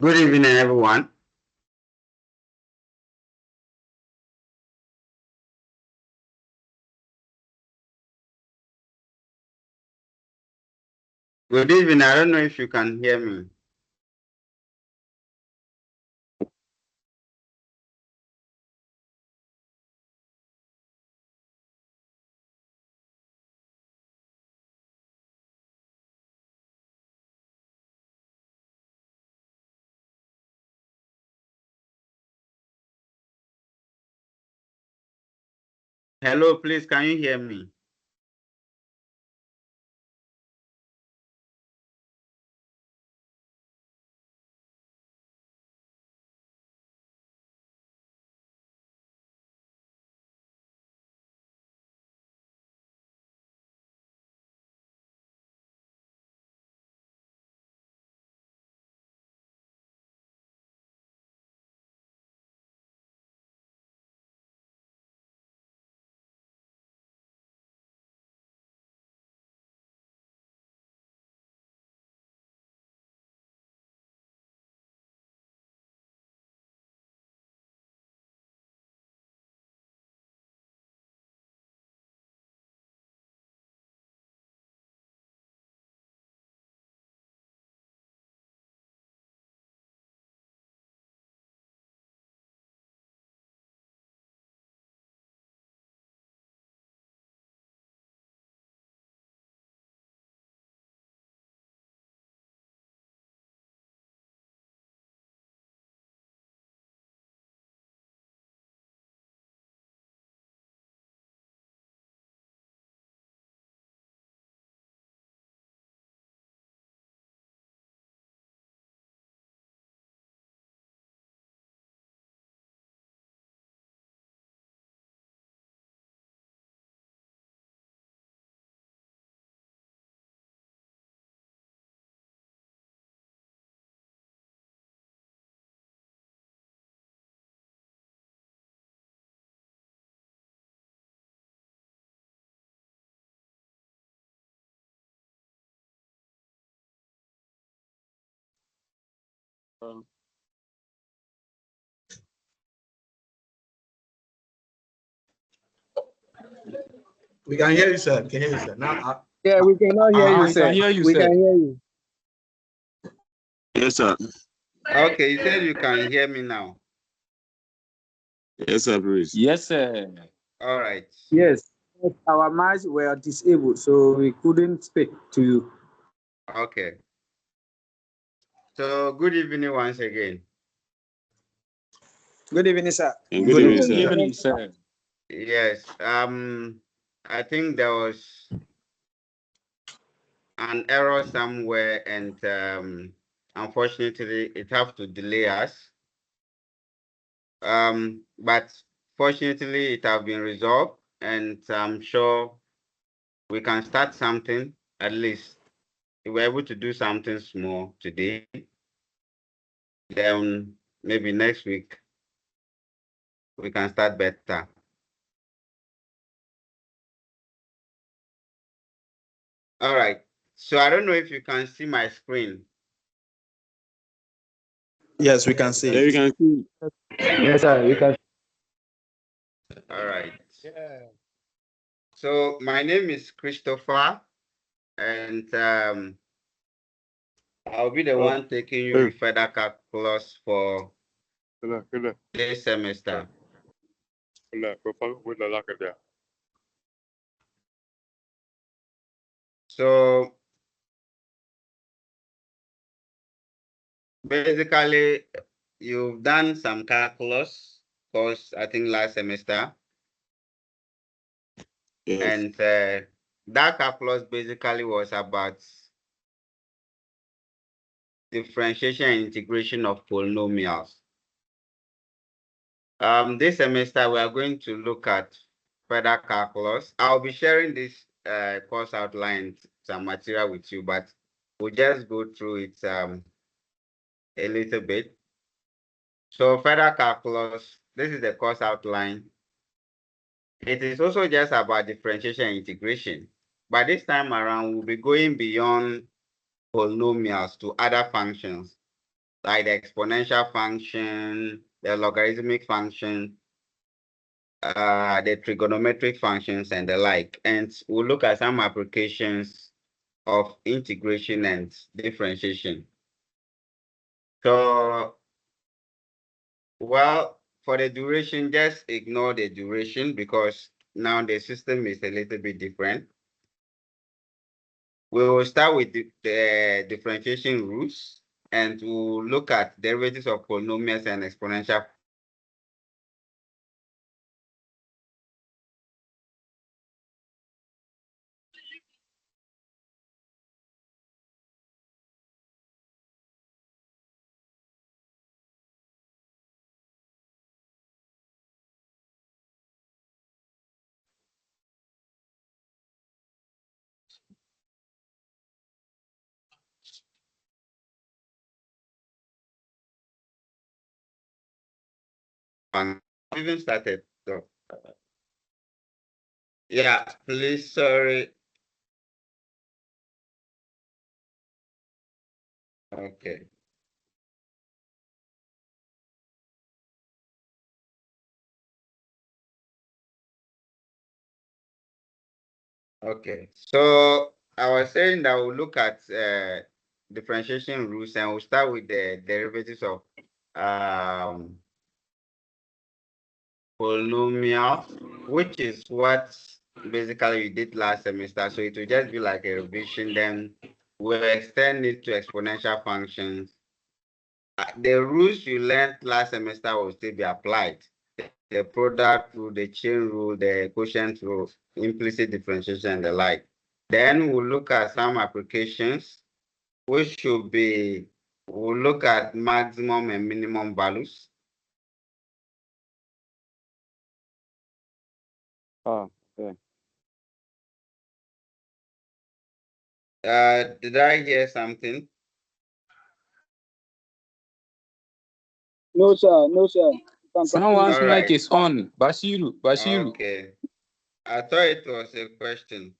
Good evening, everyone. Good evening. I don't know if you can hear me. Hello, please, can you hear me? We can hear you, sir. We can hear you, sir. Now, Yeah, we cannot hear you, We sir. can hear you, We sir. can hear you. Yes, sir. Okay, you said you can hear me now. Yes, sir, please. Yes, sir. All right. Yes, our mics were disabled, so we couldn't speak to you. Okay. So, good evening once again. Good evening, sir. And good evening, sir. Good evening, sir. Yes. I think there was an error somewhere, and unfortunately, it have to delay us. But fortunately, it have been resolved, and I'm sure we can start something at least. If we're able to do something small today, then maybe next week we can start better. All right. So I don't know if you can see my screen. yes, we can see. Yeah, we can see. Yes, sir. We can. All right. So my name is Christopher, and I'll be the one taking you with further calculus for this semester. So basically, you've done some calculus course, I think last semester, Yes. and that calculus basically was about differentiation and integration of polynomials. This semester, we are going to look at further calculus. I'll be sharing this course outline, some material with you, but we'll just go through it a little bit. So further calculus, this is the course outline. It is also just about differentiation and integration. But this time around, we'll be going beyond polynomials to other functions. like the exponential function, the logarithmic function, the trigonometric functions and the like. And we'll look at some applications of integration and differentiation. So, well, for the duration, just ignore the duration because now the system is a little bit different. We will start with the differentiation rules and we'll look at derivatives of polynomials and exponential functions. Even started. So, yeah, please, sorry. Okay. Okay. So I was saying that we'll look at differentiation rules and we'll start with the derivatives of polynomial, which is what basically we did last semester. So it will just be like a revision. Then we'll extend it to exponential functions. The rules you learned last semester will still be applied. The product rule, the chain rule, the quotient rule, implicit differentiation, and the like. Then we'll look at some applications, which should be, we'll look at maximum and minimum values. Oh, yeah. Did I hear something? No, sir. No, sir. Someone's All mic right. is on. Bashiru. Okay. I thought it was a question.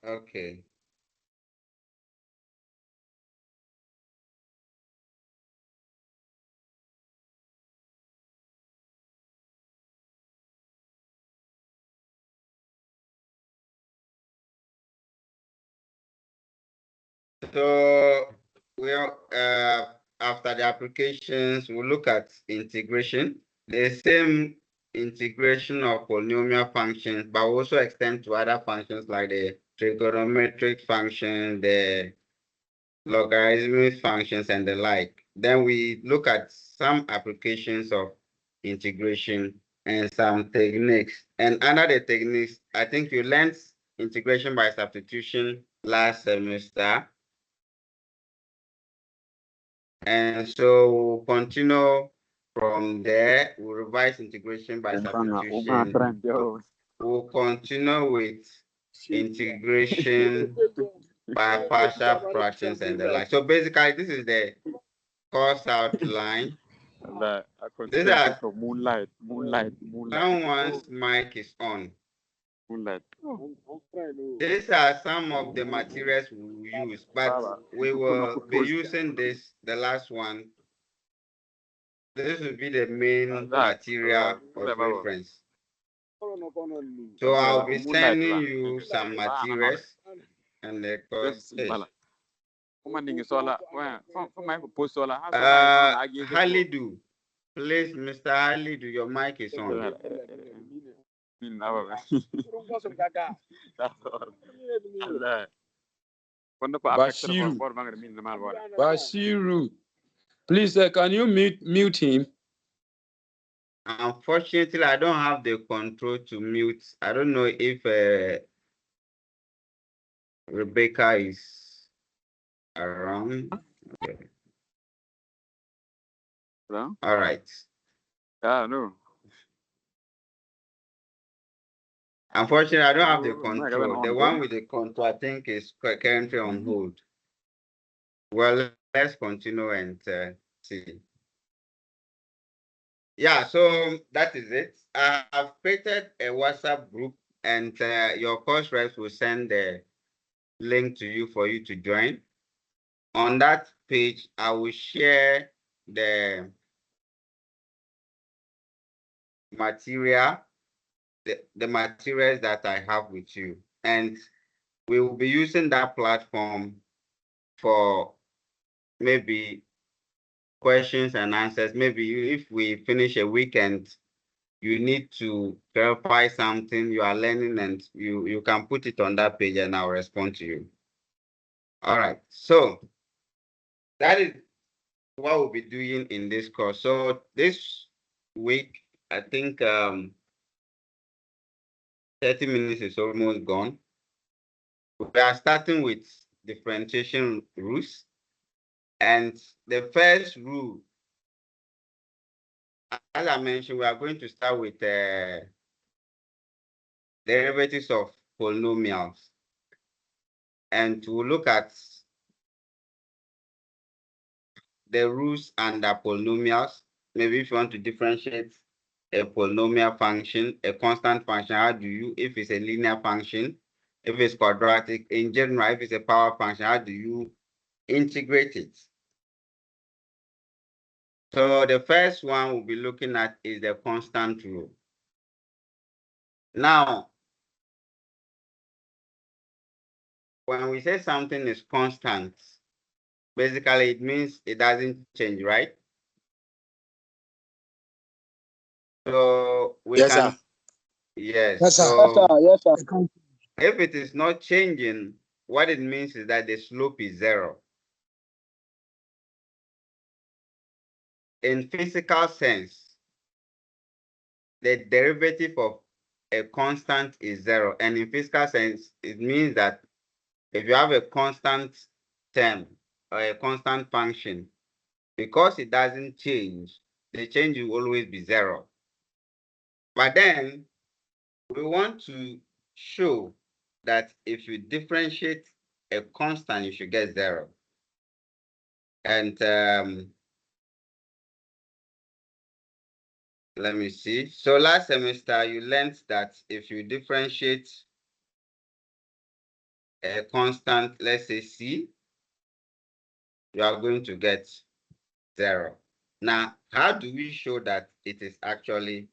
Okay. So after the applications, we'll look at integration. The same integration of polynomial functions, but also extend to other functions like the trigonometric function, the logarithmic functions, and the like. Then we look at some applications of integration and some techniques. And under the techniques, I think you learned integration by substitution last semester. And so we'll continue from there. We'll revise integration by substitution. We'll continue with integration by partial fractions and the like. So basically, this is the course outline. These are Moonlight. someone's mic is on. Moonlight. These are some of the materials we will use, but we will be using this, the last one. This will be the main material of reference. So I'll be sending you some materials and the course. Halidu, please, Mr. Halidu, your mic is on. Bashiru. Please, can you mute him? Unfortunately, I don't have the control to mute. I don't know if Rebecca is around. Okay. No? All right. No. Unfortunately, I don't have the control. The one with the control, I think, is currently on hold. Well, let's continue and see. Yeah, so that is it. I've created a WhatsApp group, and your course reps will send the link to you for you to join. On that page, I will share the material, the materials that I have with you. And we will be using that platform for maybe questions and answers. Maybe if we finish a weekend, you need to verify something you are learning, and you can put it on that page and I'll respond to you. All right, so that is what we'll be doing in this course. So this week, I think 30 minutes is almost gone. We are starting with differentiation rules. And the first rule, as I mentioned, we are going to start with derivatives of polynomials. And we'll look at the rules under polynomials. Maybe if you want to differentiate a polynomial function, a constant function, how do you, if it's a linear function, if it's quadratic, in general, if it's a power function, how do you integrate it? So the first one we'll be looking at is the constant rule. Now, when we say something is constant, basically it means it doesn't change, right? So we Yes, can, sir. yes. Yes, sir. So Yes, sir. if it is not changing, what it means is that the slope is 0. In physical sense, the derivative of a constant is 0. And in physical sense, it means that if you have a constant term or a constant function, because it doesn't change, the change will always be 0. But then we want to show that if you differentiate a constant, you should get 0. And let me see. So last semester, you learned that if you differentiate a constant, let's say C, you are going to get 0. Now, how do we show that it is actually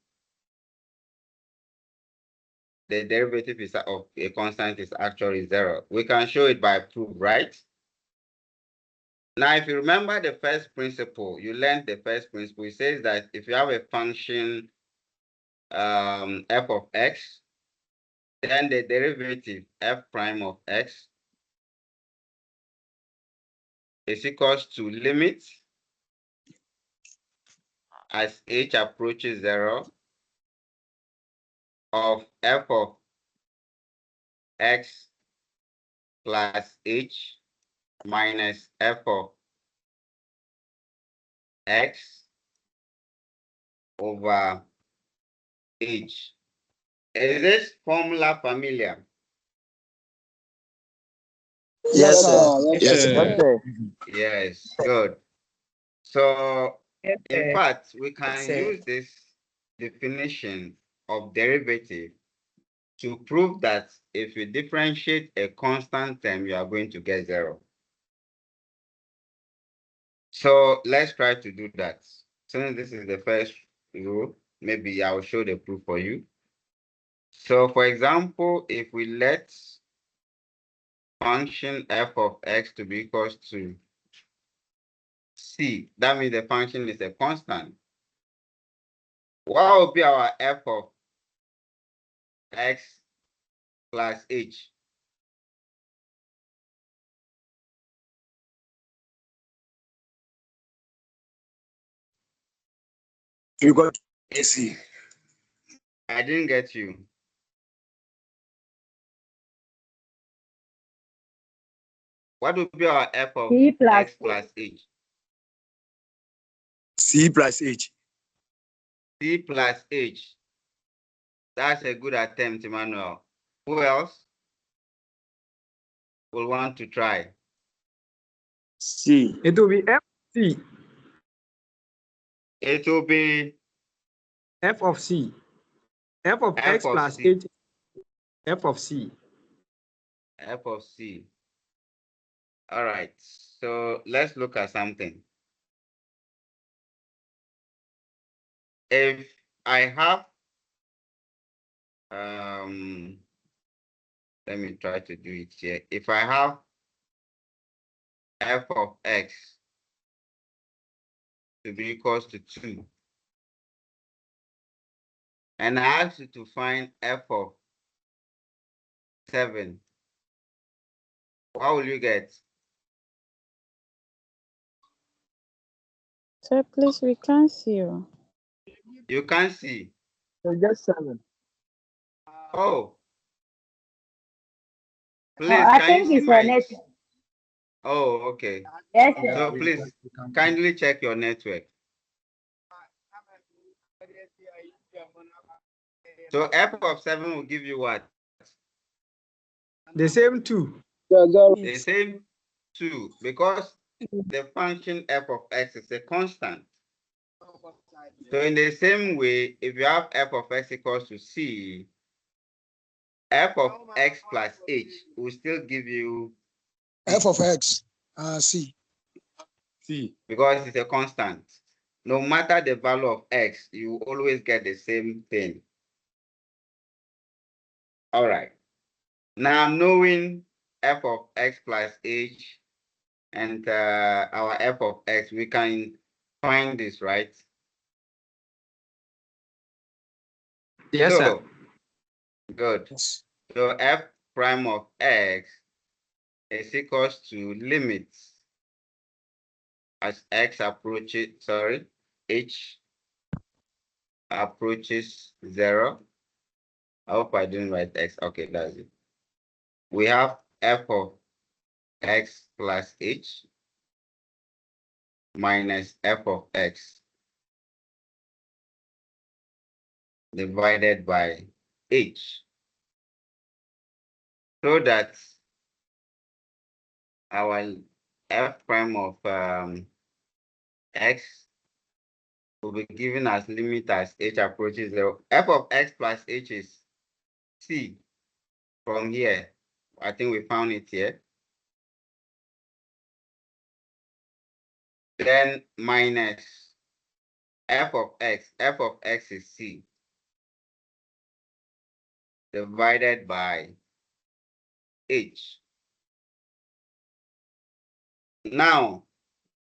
the derivative is of a constant is actually 0? We can show it by proof, right? Now, if you remember the first principle, you learned the first principle. It says that if you have a function f of x, then the derivative f prime of x is equals to limit as h approaches 0 of f of x plus h minus f of x over h. Is this formula familiar? Yes, sir. Yes, Yes, sir. sir. Yes, sir. Yes, good. So in fact, we can sir. use this definition of derivative to prove that if you differentiate a constant term, you are going to get 0. So let's try to do that. Since this is the first rule, maybe I'll show the proof for you. So for example, if we let function f of x to be equals to c, that means the function is a constant. What will be our f of x plus h? You got It, C. I didn't get you. What will be our f of C plus x plus h? C plus H. C plus h. That's a good attempt, Emmanuel. Who else will want to try? C. It will be FC. It will be F of C. F of F X of plus C. H. F of C. F of C. All right. So let's look at something. If I have, let me try to do it here. If I have F of X to be equals to 2, and I ask you to find F of 7, what will you get? Sir, please, we can't see you. You can't see. So just 7. Oh, Oh, please, I can you think see it's your my? network. Oh, okay. Yes, Yeah, So sir. please, kindly check your network. So F of 7 will give you what? The same 2. The same 2, because the function F of X is a constant. So in the same way, if you have F of X equals to C, F of X plus H will still give you F of X, C. C. because it's a constant. No matter the value of X, you always get the same thing. All right. Now knowing F of X plus H and our F of X, we can find this, right? Yes, sir. So, good. Yes. So F prime of X is equals to limits as X approaches, H approaches 0. I hope I didn't write X. Okay, that's it. We have F of X plus H minus F of X divided by H. So that our F prime of X will be given as limit as H approaches 0. F of X plus H is C from here. I think we found it here. Then minus F of X. F of X is C divided by H. Now,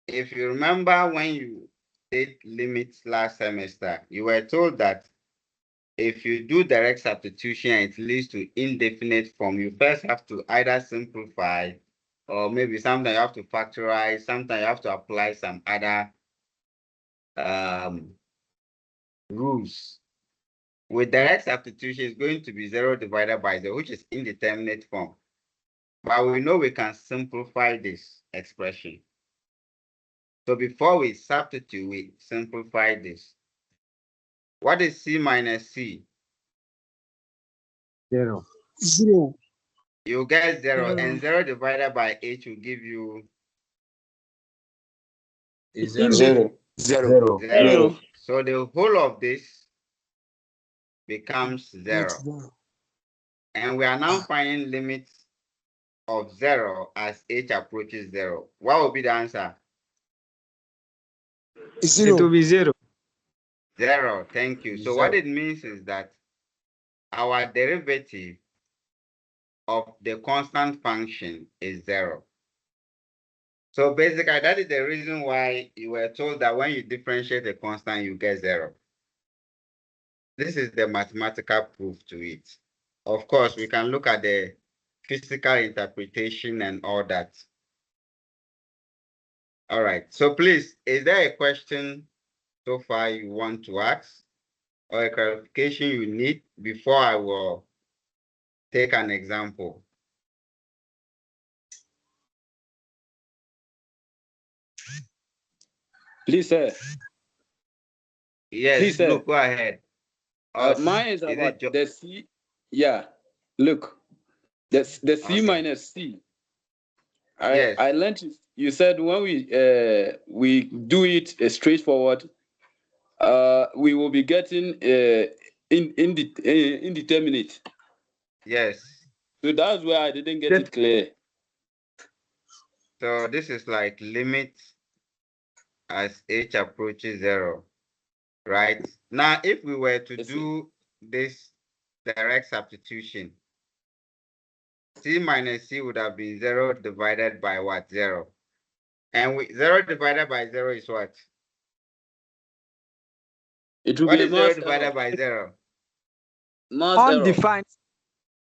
if you remember when you did limits last semester, you were told that if you do direct substitution and it leads to indefinite form, you first have to either simplify or maybe sometimes you have to factorize, sometimes you have to apply some other rules. With direct substitution, it's going to be 0 divided by 0, which is indeterminate form. But we know we can simplify this expression. So before we substitute, we simplify this. What is C minus C? 0. 0. You get 0, 0. and 0 divided by H will give you Is 0. 0. 0. 0. So the whole of this becomes It's 0. 0. And we are now finding limits of 0 as H approaches 0. What will be the answer? It's It will 0. be 0. 0. Thank you. So what it means is that our derivative of the constant function is 0. So basically, that is the reason why you were told that when you differentiate a constant, you get 0. This is the mathematical proof to it. Of course, we can look at the physical interpretation and all that. All right. So please, is there a question so far you want to ask or a clarification you need before I will take an example? Please, sir. Yes, Please, sir. look, go ahead. Mine is about it the C. Yeah. Look, the C Okay. minus C. Yes. I learned it. You said when we do it straightforward, we will be getting indeterminate. Yes. So that's where I didn't get it clear. So this is like limit as h approaches 0, right? Now, if we were to Yes, do this direct substitution, c minus c would have been 0 divided by what? 0. And 0 divided by 0 is what? It will What be a is 0 mass divided error. by 0? Mass error. Undefined. It's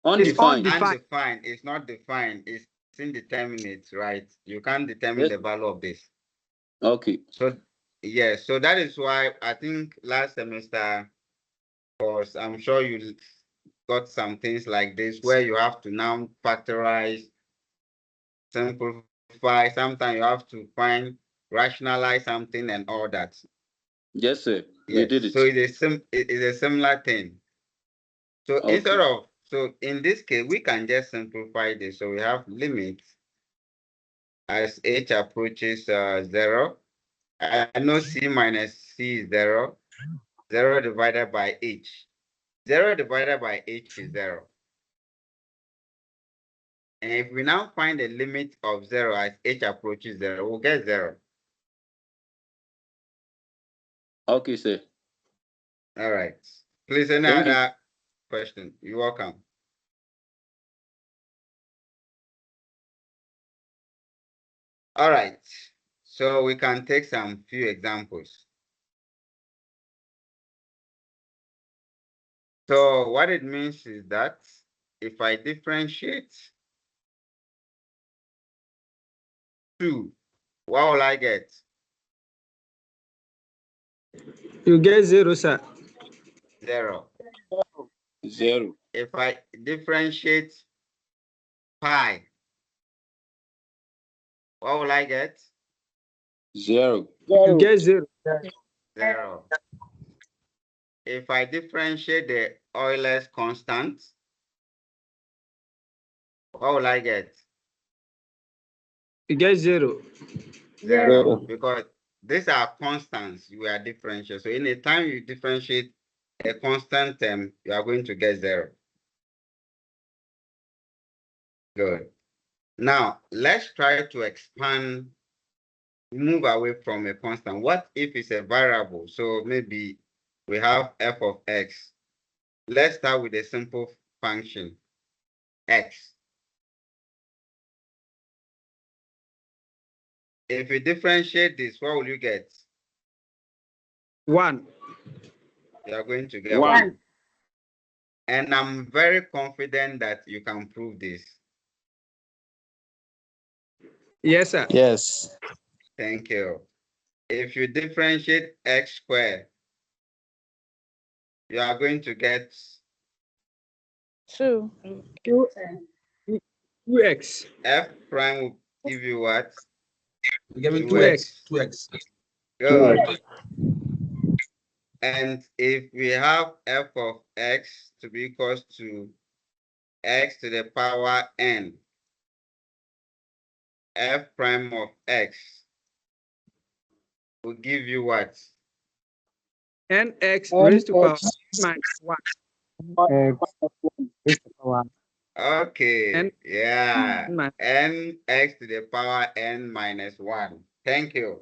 Undefined. Undefined. It's not defined. It's indeterminate, right? You can't determine Yes. the value of this. Okay. So, yes, so that is why I think last semester, course, I'm sure you got some things like this where you have to now factorize, simplify. Sometimes you have to rationalize something and all that. Yes, sir. We Yes, did it. so it is a similar thing. So Okay. instead of, so in this case, we can just simplify this. So we have limit as h approaches 0. I know c minus c is 0. 0 divided by h. 0 divided by h is 0. And if we now find the limit of 0 as h approaches 0, we'll get 0. Okay, sir. All right. Please, any Thank you. other question? You're welcome. All right. So we can take some few examples. So what it means is that if I differentiate 2, what will I get? You get 0, sir. 0. 0. If I differentiate pi, what will I get? 0. You get 0. 0. If I differentiate the Euler's constant, what will I get? You get 0. 0. Because these are constants. We are differential. So any time you differentiate a constant term, you are going to get 0. Good. Now, let's try to expand, move away from a constant. What if it's a variable? So maybe we have f of x. Let's start with a simple function, x. If you differentiate this, what will you get? 1. You are going to get 1. 1. And I'm very confident that you can prove this. Yes, sir. Yes. Thank you. If you differentiate x squared, you are going to get 2. 2x. f prime will give you what? We give me 2x. 2x. Good. And if we have f of x to be equals to x to the power n, f prime of x will give you what? Nx raised to power minus 1. Okay, N yeah, minus n x to the power n minus 1. Thank you.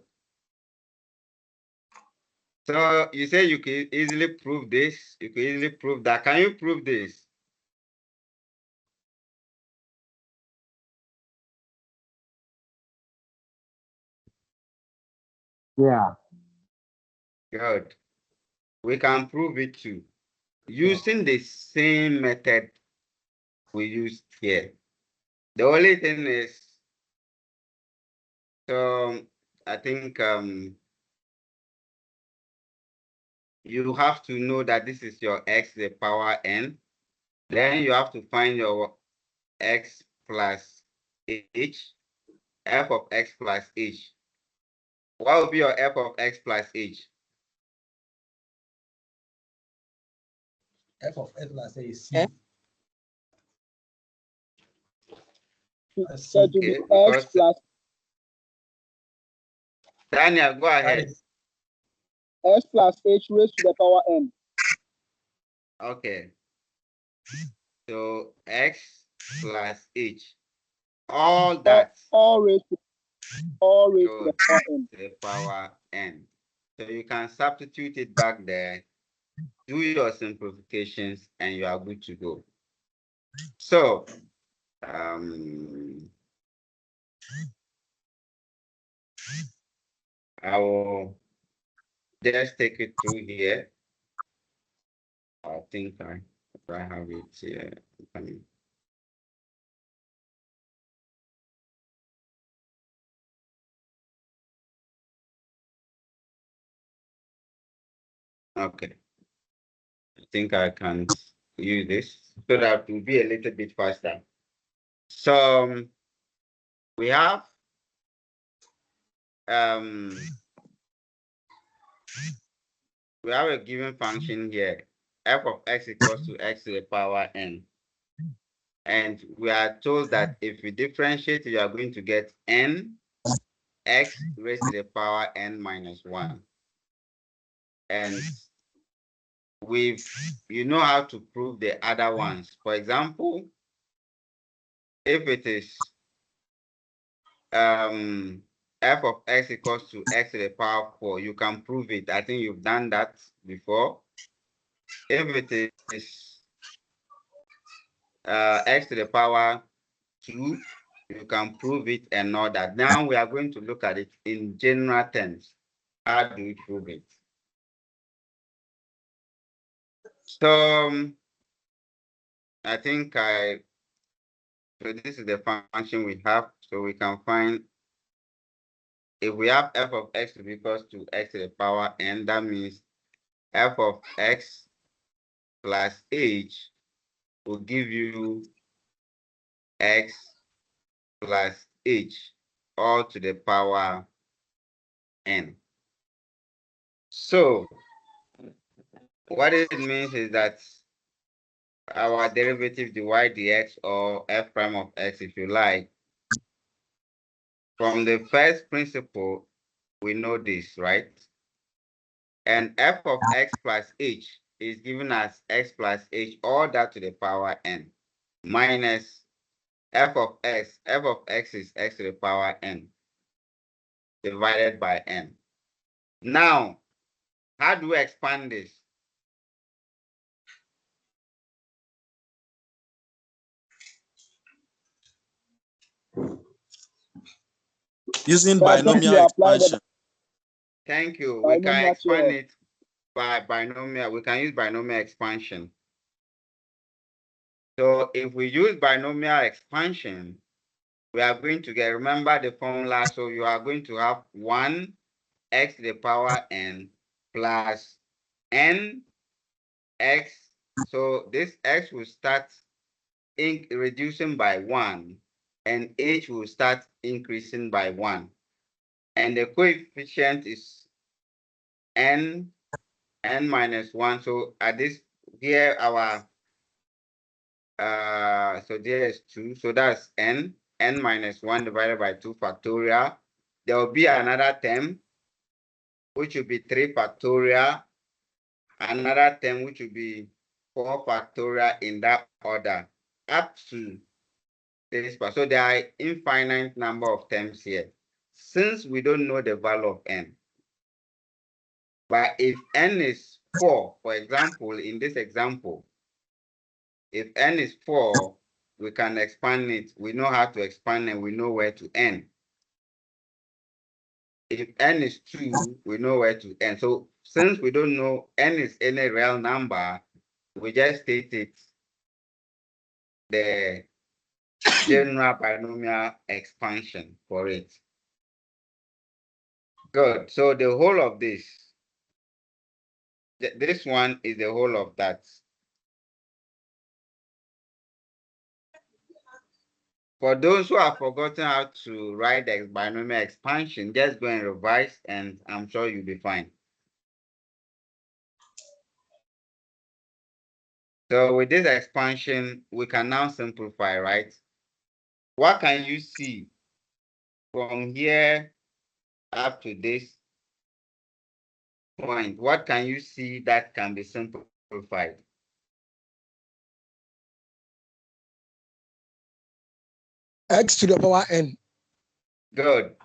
So you say you can easily prove this. You can easily prove that. Can you prove this? Yeah. Good. We can prove it too. Using the same method we used here. The only thing is, so I think you have to know that this is your x to the power n. Then you have to find your x plus h, f of x plus h. What will be your f of x plus h? F of x plus a is c. F. C. Okay, because Daniel, go ahead. x plus h raised to the power n. Okay. So x plus h. All that. All raised to the power n. To the power n. So you can substitute it back there, do your simplifications, and you are good to go. So I will just take it through here. I think I have it here. Okay. I think I can use this so that it will be a little bit faster. So we have a given function here, f of x equals to x to the power n. And we are told that if we differentiate, you are going to get n x raised to the power n minus 1. And you know how to prove the other ones. For example, if it is f of x equals to x to the power 4, you can prove it. I think you've done that before. If it is x to the power 2, you can prove it and all that. Now we are going to look at it in general terms. How do we prove it? So I think so this is the function we have. So we can find, if we have f of x to be equals to x to the power n, that means f of x plus h will give you x plus h all to the power n. So what it means is that our derivative dy dx, or f prime of x if you like, from the first principle, we know this, right? And f of x plus h is given as x plus h, all that to the power n, minus f of x. F of x is x to the power n divided by n. Now, how do we expand this? Using binomial expansion. Thank you. We can expand it by binomial. We can use binomial expansion. So if we use binomial expansion, we are going to get, remember the formula, so you are going to have 1 x to the power n plus n x. So this x will start reducing by 1, and h will start increasing by 1. And the coefficient is n minus 1. So at this here, our so there is 2. So that's n minus 1 divided by 2 factorial. There will be another term, which will be 3 factorial, another term, which will be 4 factorial, in that order, up to this part. So there are infinite number of terms here, since we don't know the value of n. But if n is 4, for example, in this example, if n is 4, we can expand it. We know how to expand and we know where to end. If n is 2, we know where to end. So since we don't know n is any real number, we just state it the general binomial expansion for it. Good. So the whole of this one is the whole of that. For those who have forgotten how to write the binomial expansion, just go and revise, and I'm sure you'll be fine. So with this expansion, we can now simplify, right? What can you see from here up to this? point, what can you see that can be simplified? X to the power n. Good.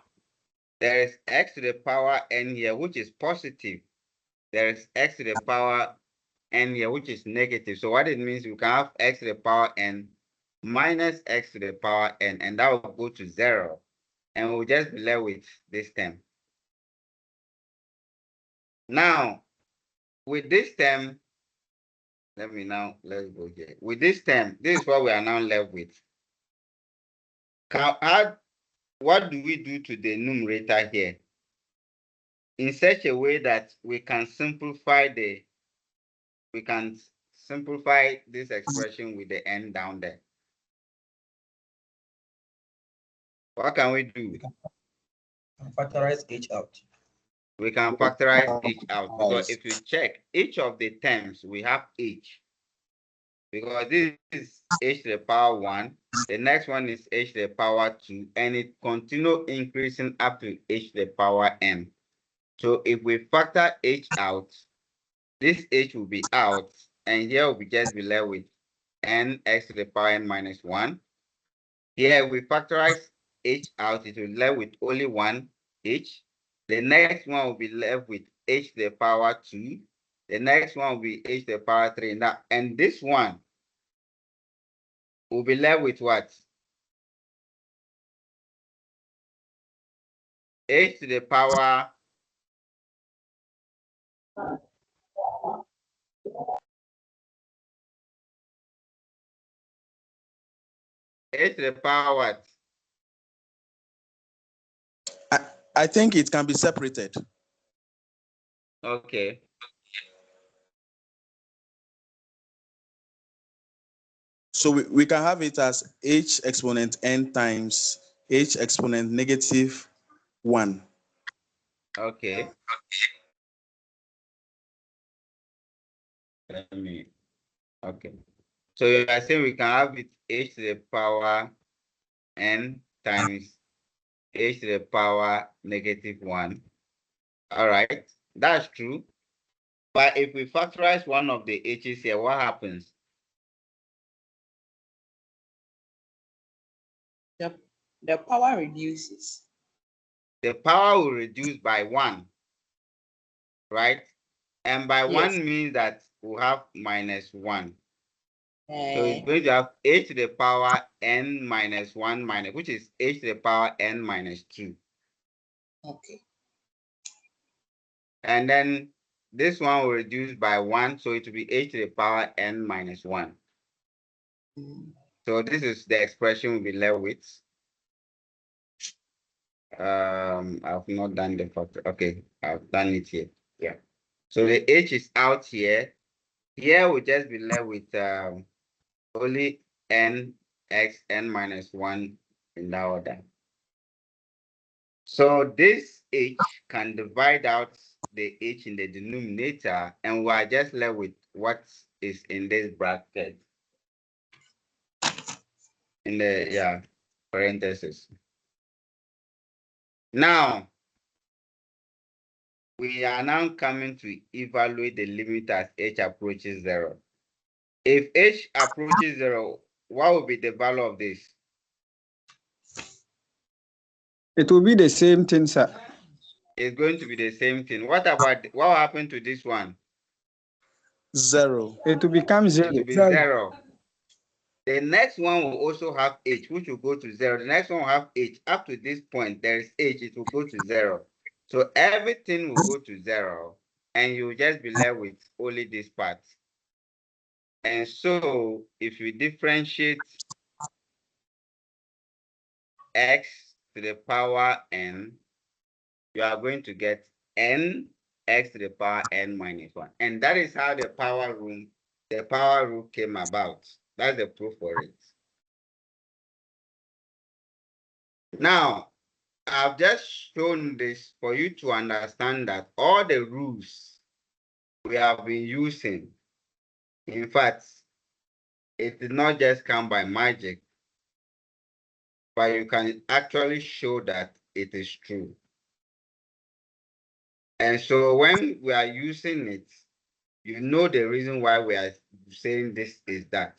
There is x to the power n here, which is positive. There is x to the power n here, which is negative. So what it means, we can have x to the power n minus x to the power n, and that will go to 0. And we'll just be left with this term. Now, with this term, let's go here. With this term, this is what we are now left with. What do we do to the numerator here? In such a way that we can simplify this expression with the n down there. What can we do? Factorize h out. We can factorize h out, because if you check each of the terms, we have h. Because this is h to the power 1, the next one is h to the power 2, and it continues increasing up to h to the power n. So if we factor h out, this h will be out, and here will just be left with n x to the power n minus 1. Here we factorize h out, it will be left with only one h. The next one will be left with h to the power 2. The next one will be h to the power 3. Now, and this one will be left with what? H to the power h to the power what? I think it can be separated. Okay. So we can have it as h exponent n times h exponent negative 1. Okay. Okay. So you are saying we can have it h to the power n times h to the power negative 1. All right, that's true. But if we factorize one of the h's here, what happens? The power reduces. The power will reduce by 1, right? And by Yes. 1 means that we'll have minus 1. So it's Eh, going to have h to the power n minus 1 minus, which is h to the power n minus 2. okay. And then this one will reduce by 1, so it will be h to the power n minus 1. So this is the expression we'll be left with. I've not done the factor. Okay, I've done it here. Yeah. So the h is out here. Here we'll just be left with only n x n minus 1 in that order. So this h can divide out the h in the denominator, and we are just left with what is in this bracket. In the parentheses. Now, we are now coming to evaluate the limit as h approaches 0. If h approaches 0, what will be the value of this? It will be the same thing, sir. It's going to be the same thing. What happened to this one? 0. It will become It 0. will be 0. The next one will also have h, which will go to 0. The next one will have h. Up to this point, there is h, it will go to 0. So everything will go to 0, and you will just be left with only this part. And so if you differentiate x to the power n, you are going to get n x to the power n minus 1. And that is how the power rule came about. That's the proof for it. Now, I've just shown this for you to understand that all the rules we have been using, in fact, it did not just come by magic, but you can actually show that it is true. And so when we are using it, you know the reason why we are saying this is that.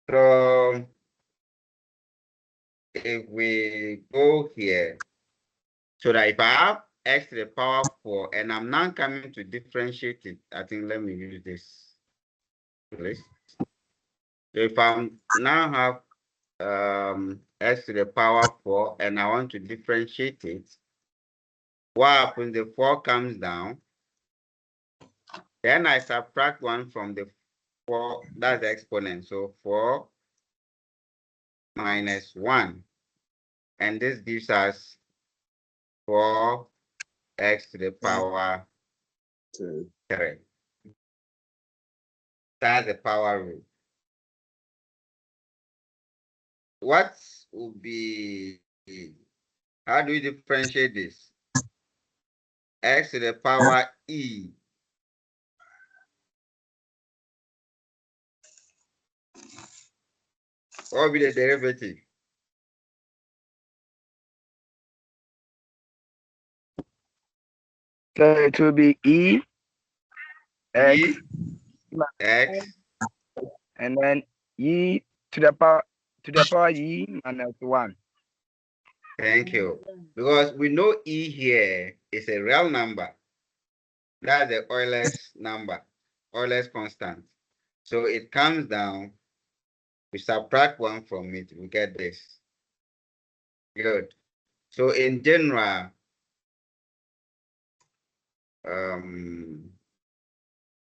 So if we go here, so that if I have x to the power 4 and I'm now coming to differentiate it, I think let me use this list. So if I'm now have x to the power 4 and I want to differentiate it, what happens? The 4 comes down. Then I subtract 1 from the 4, that's the exponent. So 4 minus 1. And this gives us 4x to the power 3. That's the power rule. What would be, how do we differentiate this? X to the power e. What will be the derivative? So it will be E X E x. and then E to the power E minus 1. Thank you. Because we know e here is a real number. That's the Euler's number, Euler's constant. So it comes down, we subtract 1 from it, we get this. Good. So in general,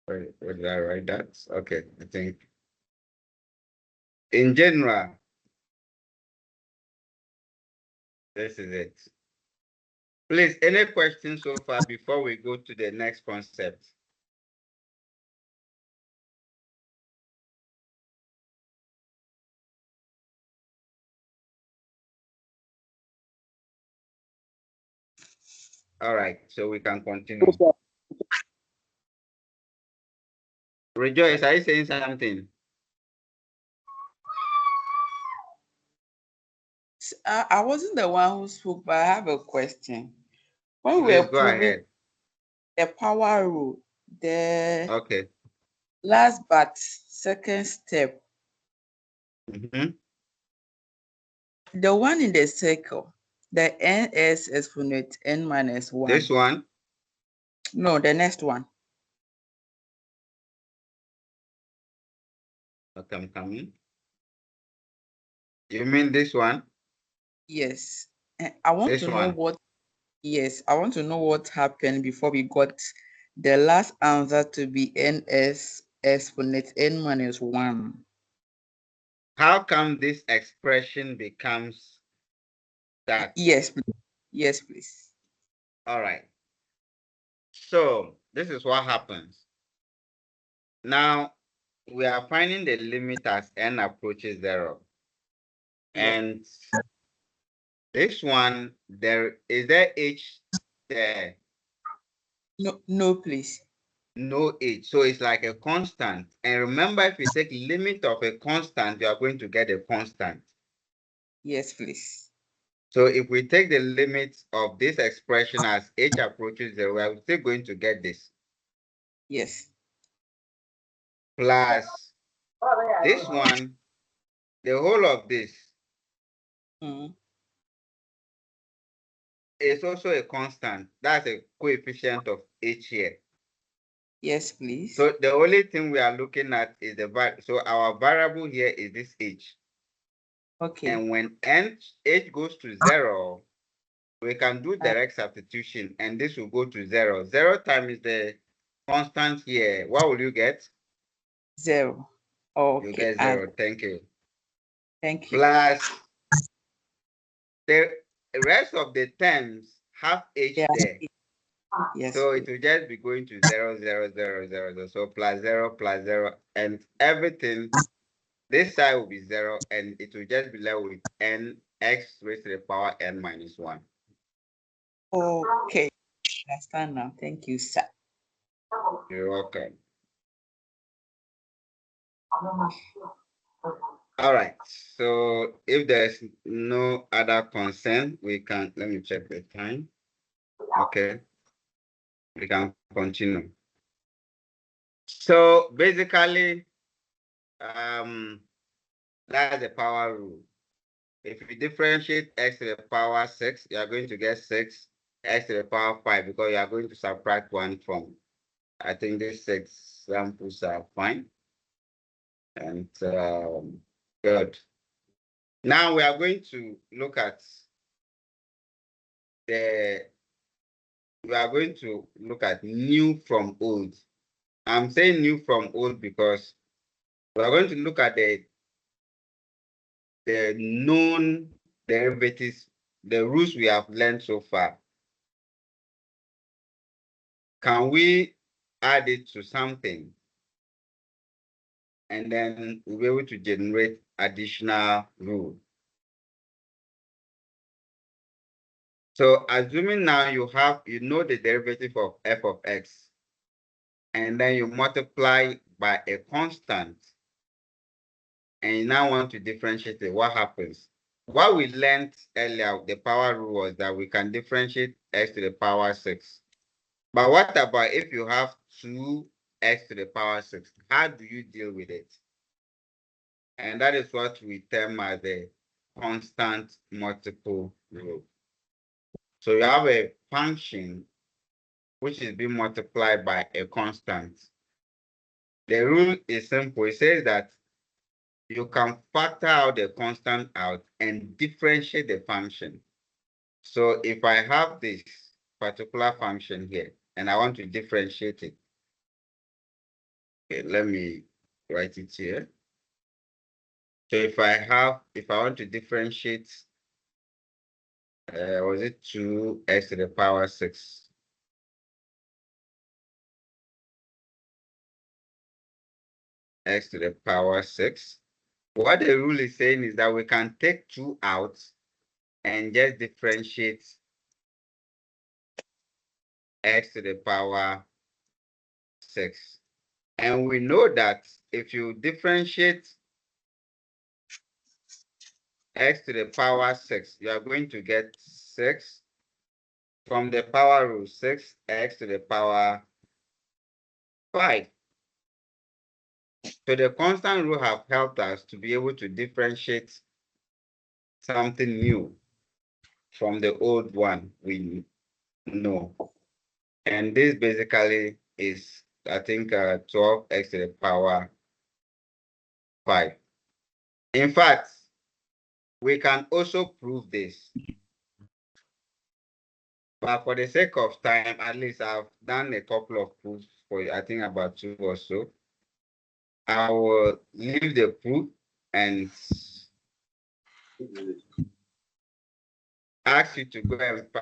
where did I write that? Okay, I think. In general, this is it. Please, any questions so far before we go to the next concept? All right, so we can continue. Rejoice, are you saying something? I wasn't the one who spoke, but I have a question. When we Please were go proving ahead. the power rule, the Okay. last but second step, Mm-hmm. the one in the circle, the ns exponent n minus 1. This one? No, the next one. Okay, I'm coming. You mean this one? Yes. I want This to know one? what, yes, I want to know what happened before we got the last answer to be ns exponent n minus 1. How come this expression becomes that? Yes, please. Yes, please. All right. So this is what happens. Now we are finding the limit as n approaches 0. Yeah. And this one, there h there? No, please. No h. So it's like a constant. And remember, if you take limit of a constant, you are going to get a constant. Yes, please. So if we take the limit of this expression as h approaches 0, we are still going to get this. Yes. Plus this one, the whole of this is also a constant. That's a coefficient of h here. Yes, please. So the only thing we are looking at is so our variable here is this h. Okay. And when h goes to 0, we can do direct substitution and this will go to 0. 0 times the constant here. What will you get? 0. You Okay. get 0. Thank you. Thank you. Plus the rest of the terms have h Yeah. there. Yes. So please. it will just be going to 0, 0, 0, 0, 0. So plus 0, and everything. This side will be 0, and it will just be left with n x raised to the power n minus 1. Okay. Understand now. Thank you, sir. You're welcome. All right. So if there's no other concern, we can, let me check the time. Okay. We can continue. So basically, that's the power rule. If you differentiate x to the power 6, you are going to get 6 x to the power 5 because you are going to subtract 1 from. I think these examples are fine. And good. Now we are going to look at new from old. I'm saying new from old because we are going to look at the known derivatives, the rules we have learned so far. Can we add it to something? And then we'll be able to generate additional rule. So assuming now you know the derivative of f of x, and then you multiply by a constant, and you now want to differentiate it, what happens? What we learned earlier, the power rule, was that we can differentiate x to the power 6. But what about if you have 2x to the power 6? How do you deal with it? And that is what we term as the constant multiple rule. So you have a function which is being multiplied by a constant. The rule is simple. It says that you can factor out the constant out and differentiate the function. So if I have this particular function here and I want to differentiate it, okay, let me write it here. So if I want to differentiate, was it 2x to the power 6? X to the power 6. What the rule is saying is that we can take 2 out and just differentiate x to the power 6. And we know that if you differentiate x to the power 6, you are going to get 6 from the power rule, 6x to the power 5. So the constant rule have helped us to be able to differentiate something new from the old one we know. And this basically is, I think, 12x to the power 5. In fact, we can also prove this. But for the sake of time, at least I've done a couple of proofs for you, I think about 2 or so. I will leave the proof and ask you to go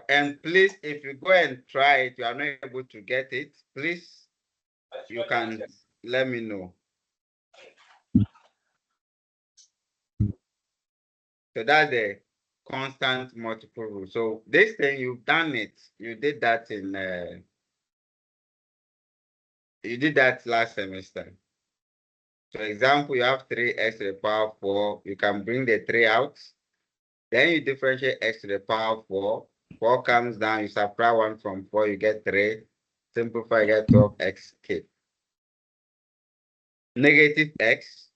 and please, if you go and try it, you are not able to get it, please, you can let me know. So that's the constant multiple rule. So this thing, you've done it. You did that last semester. So example, you have 3x to the power 4. You can bring the 3 out. Then you differentiate x to the power 4. 4 comes down, you subtract 1 from 4, you get 3. Simplify, you get 12x cube. Negative x.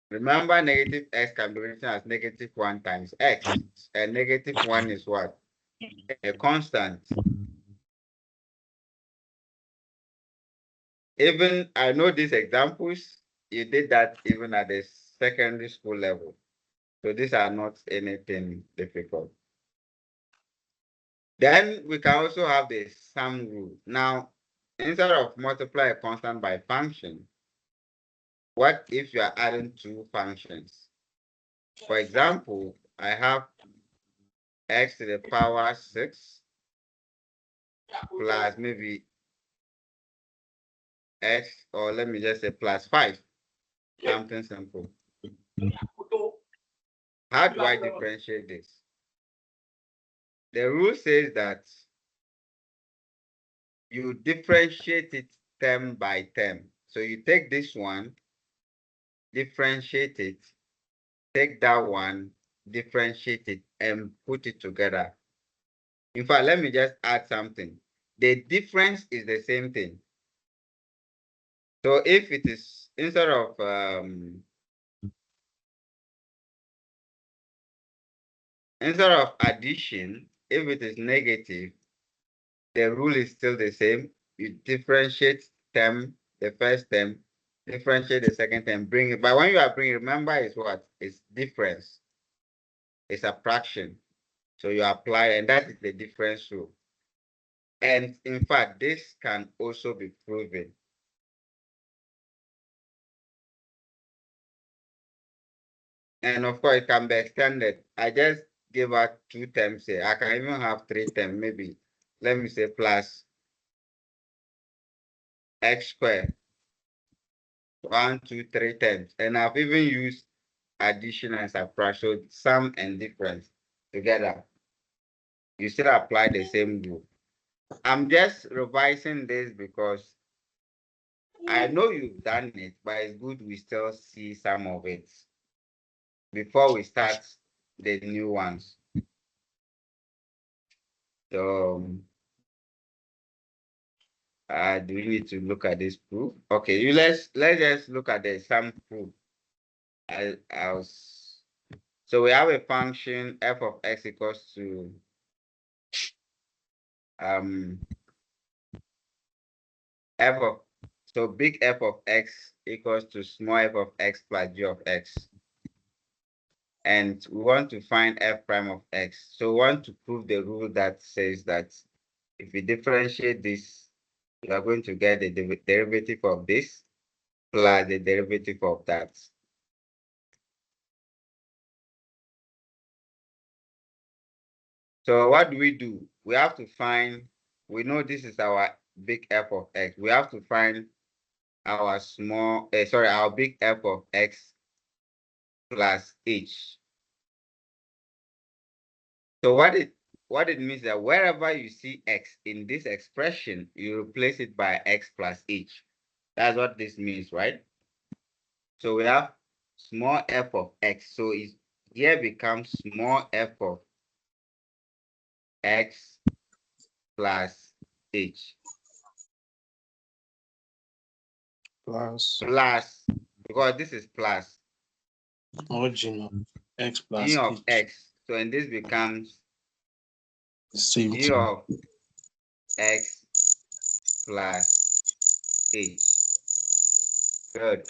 Remember, negative x can be written as negative 1 times x. And negative 1 is what? A constant. Even, I know these examples, you did that even at the secondary school level. So these are not anything difficult. Then we can also have the sum rule. Now, instead of multiply a constant by function, what if you are adding 2 functions? For example, I have x to the power 6 plus maybe x, or let me just say plus 5, something simple. How do I differentiate this? The rule says that you differentiate it term by term. So you take this one differentiate it, take that one, differentiate it, and put it together. In fact, let me just add something. The difference is the same thing. So if it is instead of addition, if it is negative, the rule is still the same. You differentiate term, the first term, differentiate the second term, bring it. But when you are bringing, remember is what? It's difference. It's a fraction. So you apply, and that is the difference rule. And in fact, this can also be proven. And of course, it can be extended. I just gave out 2 terms here. I can even have 3 terms, maybe. Let me say plus x squared. 1, 2, 3 terms. And I've even used addition and subtraction, sum and difference together. You still apply the same rule. I'm just revising this because I know you've done it, but it's good we still see some of it before we start the new ones. So do we need to look at this proof? Okay, let's just look at the sum proof. So we have a function f of x equals to so big F of x equals to small f of x plus g of x. And we want to find f prime of x. So we want to prove the rule that says that if we differentiate this, we are going to get the derivative of this plus the derivative of that. So what do? We have to find, we know this is our big F of x. We have to find our our big F of x plus h. So what it means that wherever you see x in this expression, you replace it by x plus h. That's what this means, right? So we have small f of x. So it here becomes small f of x plus h. Plus Because this is plus origin of x plus g of h. x. So and this becomes Same g thing. of x plus h. Good.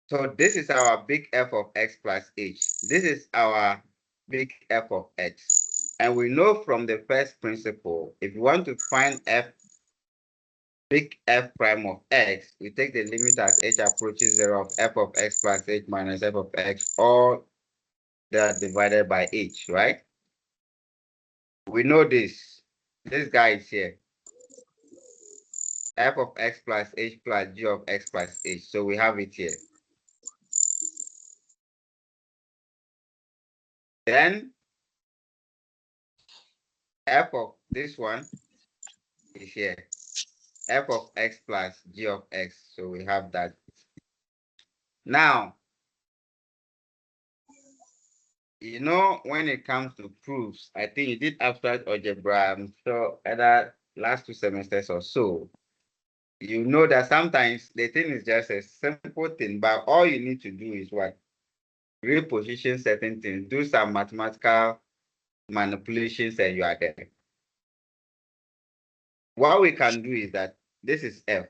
So this is our big F of x plus h. This is our big F of x. And we know from the first principle, if you want to find big F prime of x, we take the limit as h approaches 0 of f of x plus h minus f of x, all that divided by h, right? We know this. This guy is here. F of x plus h plus g of x plus h. So we have it here. Then f of this one is here. F of x plus g of x. So we have that. Now, you know, when it comes to proofs, I think you did abstract algebra, I'm sure either last 2 semesters or so. You know that sometimes the thing is just a simple thing, but all you need to do is what? Reposition certain things, do some mathematical manipulations, and you are there. What we can do is that this is F,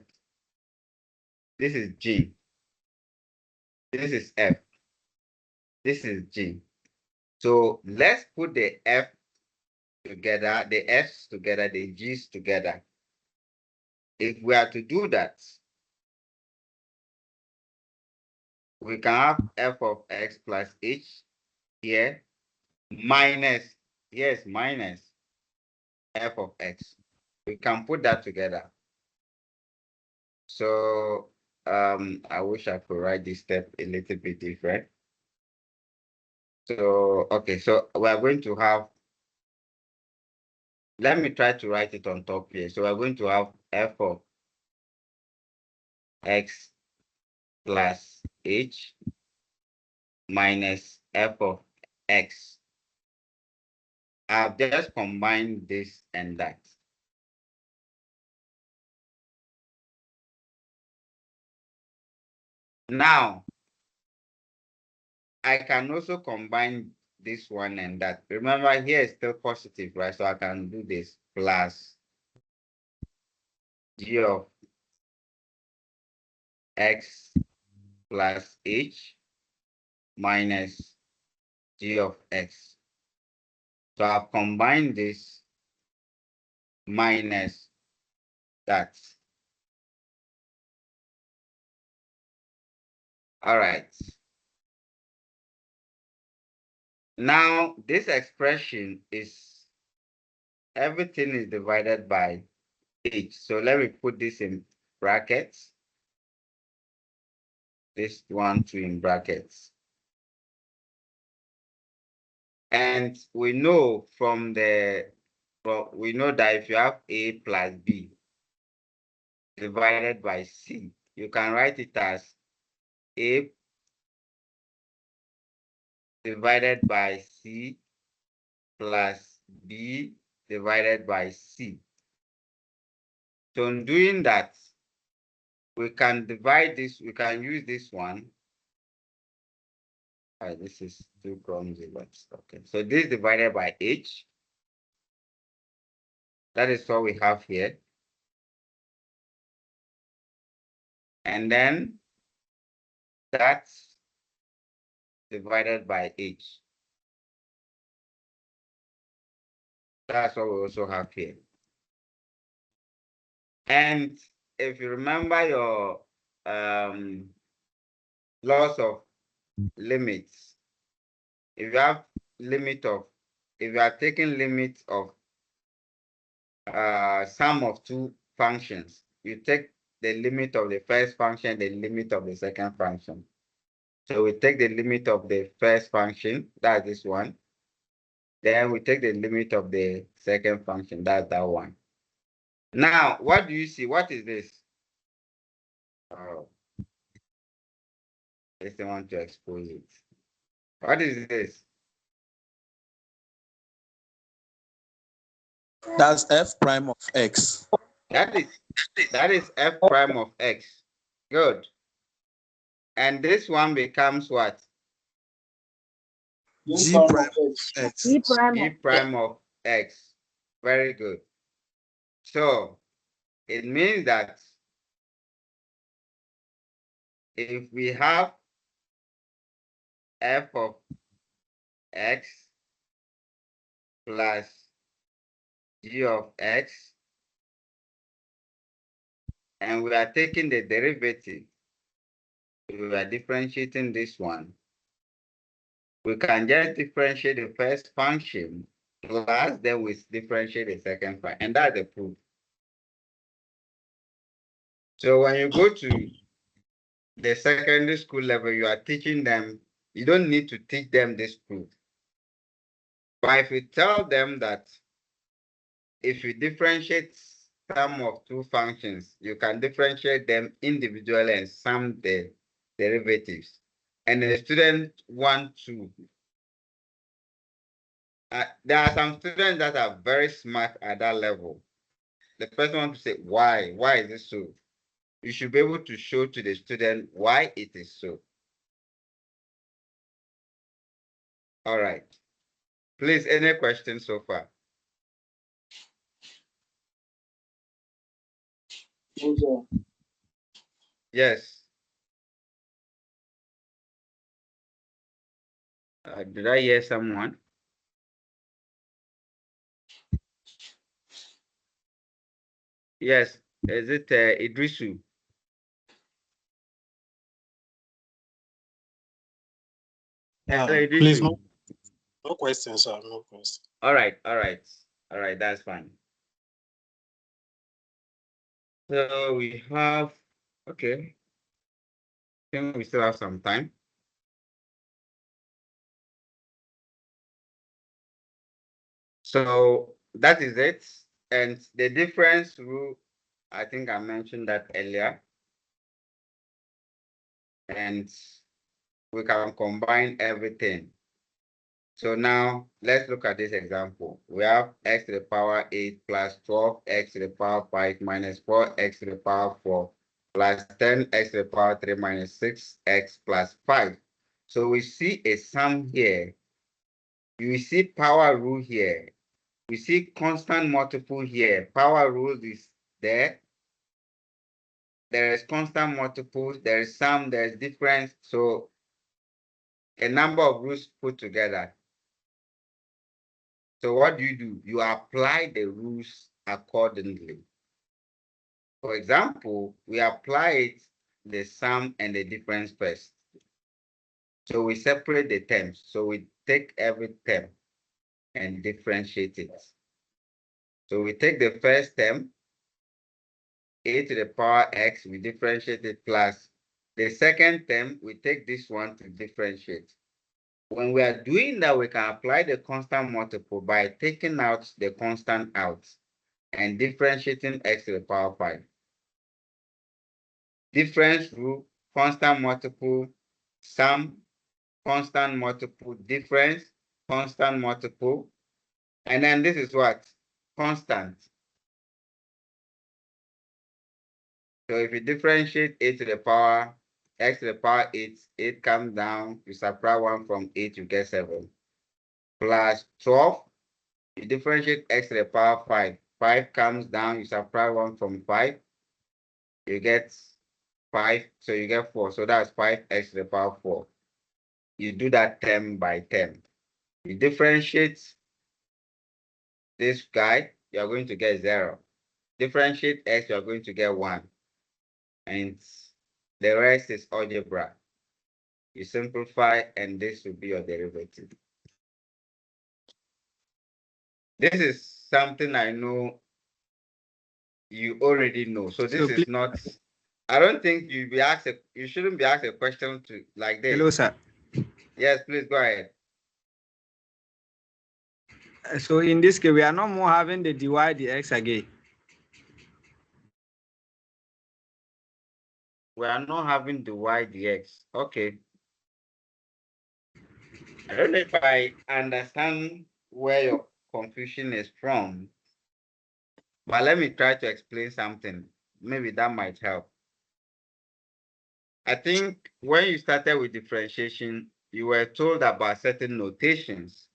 this is G, this is F, this is G. So let's put the F together, the F's together, the G's together. If we are to do that, we can have f of x plus h here minus, yes, minus f of x. We can put that together. So I wish I could write this step a little bit different. So, okay, so we are going to have let me try to write it on top here. So we're going to have f of x plus h minus f of x. I've just combined this and that. Now, I can also combine this one and that. Remember, here is still positive, right? So I can do this plus g of x plus h minus g of x. So I've combined this minus that. All right. Now, this expression is, everything is divided by h. So let me put this in brackets. This one, two in brackets. And we know from the, well, we know that if you have a plus b divided by c, you can write it as a divided by c plus b divided by c. So in doing that, we can divide this, we can use this one. All right, this is too clumsy, but okay. So this divided by h, that is what we have here. And then that's divided by h. That's what we also have here. And if you remember your laws of limits, if you have limit of, if you are taking limit of sum of two functions, you take the limit of the first function, the limit of the second function. So we take the limit of the first function, that's this one. Then we take the limit of the second function, that's that one. Now, what do you see? What is this? Oh, I just want to expose it. What is this? That's f prime of x. That is f prime of x. Good. And this one becomes what? G prime of x. G prime G of prime of x. Very good. So it means that if we have f of x plus g of x, and we are taking the derivative, we are differentiating this one, we can just differentiate the first function plus then we differentiate the second function, and that's the proof. So when you go to the secondary school level, you are teaching them, you don't need to teach them this proof. But if you tell them that if you differentiate sum of two functions, you can differentiate them individually and sum the derivatives. And the student want to, there are some students that are very smart at that level. The person wants to say, why is it so? You should be able to show to the student why it is so. All right. Please, any questions so far? Yes. Did I hear someone? Yes. Is it Idrisu? Hello, Please, Idrisu. no questions, sir. No questions. All right. That's fine. So we have, okay. I think we still have some time. So that is it. And the difference rule, I think I mentioned that earlier. And we can combine everything. So now let's look at this example. We have x to the power 8 plus 12x to the power 5 minus 4x to the power 4 plus 10x to the power 3 minus 6x plus 5. So we see a sum here. You see power rule here. We see constant multiple here. Power rule is there. There is constant multiples. There is sum. There is difference. So a number of rules put together. So what do? You apply the rules accordingly. For example, we apply it, the sum and the difference first. So we separate the terms. So we take every term and differentiate it. So we take the first term, a to the power x, we differentiate it plus. The second term, we take this one to differentiate. When we are doing that, we can apply the constant multiple by taking out the constant out and differentiating x to the power 5. Difference rule, constant multiple, sum, constant multiple, difference, constant multiple. And then this is what? Constant. So if you differentiate a to the power, x to the power 8, 8 comes down, you subtract 1 from 8, you get 7. Plus 12, you differentiate x to the power 5. 5 comes down, you subtract 1 from 5, you get 5, so you get 4. So that's 5x to the power 4. You do that term by term. You differentiate this guy, you're going to get 0. Differentiate x, you're going to get 1. And the rest is algebra. You simplify, and this will be your derivative. This is something I know you already know. So this is not, I don't think you shouldn't be asked a question to like this. Hello, sir. Yes, please go ahead. So in this case, we are no more having the dy dx again. We are not having the y dx. Okay. I don't know if I understand where your confusion is from, but let me try to explain something. Maybe that might help. I think when you started with differentiation, you were told about certain notations.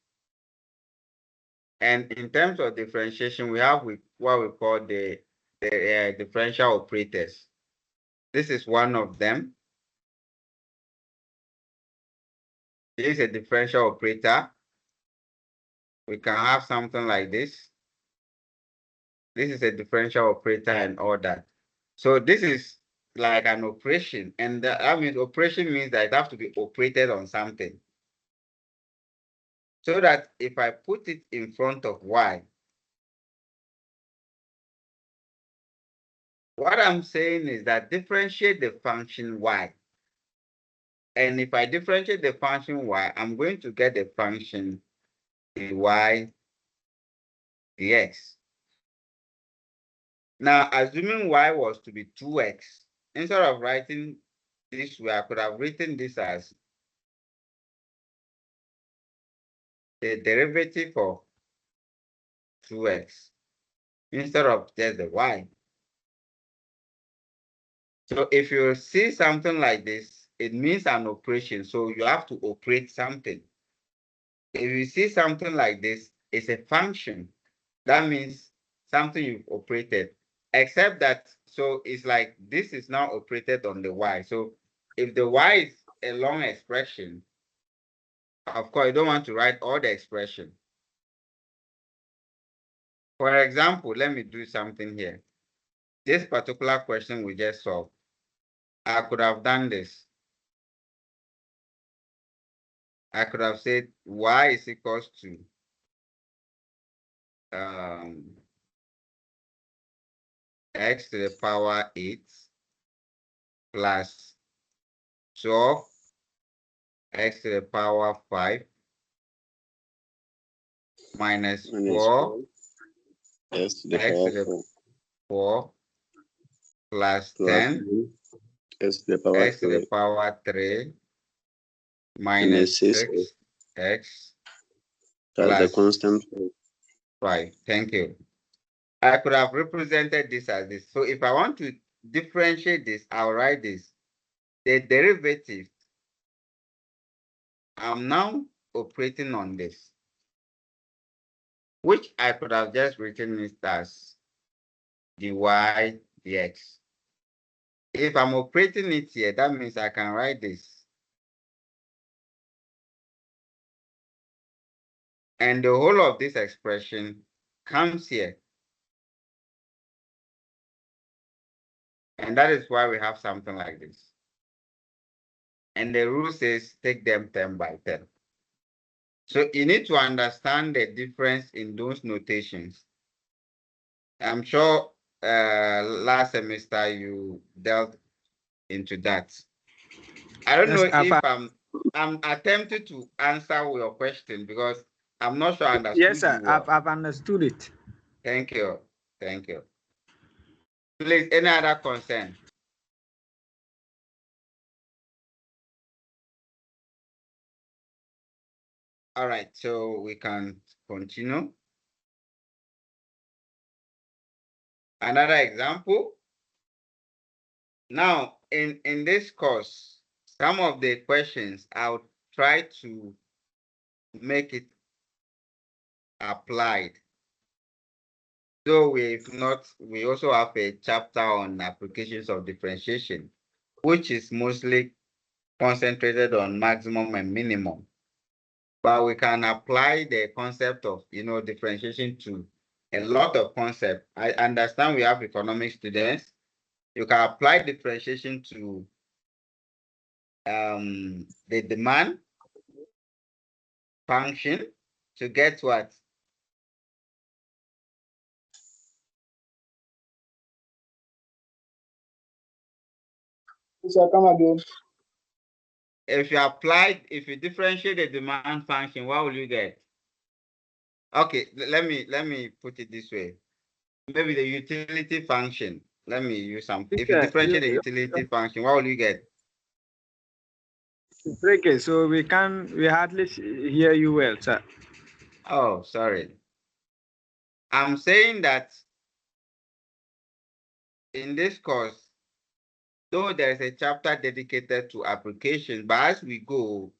And in terms of differentiation, we have what we call the differential operators. This is one of them. This is a differential operator. We can have something like this. This is a differential operator and all that. So this is like an operation. And that means operation means that it has to be operated on something. So that if I put it in front of y, what I'm saying is that differentiate the function y. And if I differentiate the function y, I'm going to get the function dy dx. Now, assuming y was to be 2x, instead of writing this way, I could have written this as the derivative of 2x instead of just the y. So if you see something like this, it means an operation. So you have to operate something. If you see something like this, it's a function. That means something you've operated, except that, so it's like this is now operated on the y. So if the y is a long expression, of course, you don't want to write all the expression. For example, let me do something here. This particular question we just solved, I could have done this. I could have said y is equals to x to the power 8 plus 12 x to the power 5 minus 4 S to the x power to the 4 4 plus plus 10 3, S to the power x to the 3, power 3 and minus 6 6x plus the plus constant 5. Thank you. I could have represented this as this. So if I want to differentiate this, I'll write this. The derivative, I'm now operating on this, which I could have just written it as dy dx. If I'm operating it here, that means I can write this. And the whole of this expression comes here. And that is why we have something like this. And the rule says take them 10 by 10. So you need to understand the difference in those notations. I'm sure last semester you dealt into that. I don't know if I'm attempting to answer your question because I'm not sure I understood Yes, sir. you well. I've understood it. Thank you. Thank you. Please, any other concern? All right, so we can continue. Another example. Now, in this course, some of the questions I'll try to make it applied. So we also have a chapter on applications of differentiation, which is mostly concentrated on maximum and minimum. But we can apply the concept of, differentiation to a lot of concepts. I understand we have economic students. You can apply differentiation to the demand function to get what? Sir, come again. If you differentiate the demand function, what will you get? Okay, let me put it this way. Maybe the utility function. Let me use some. If you differentiate the utility function, what will you get? Okay, so we hardly hear you well, sir. Oh, sorry. I'm saying that in this course, though there's a chapter dedicated to application, but as we go,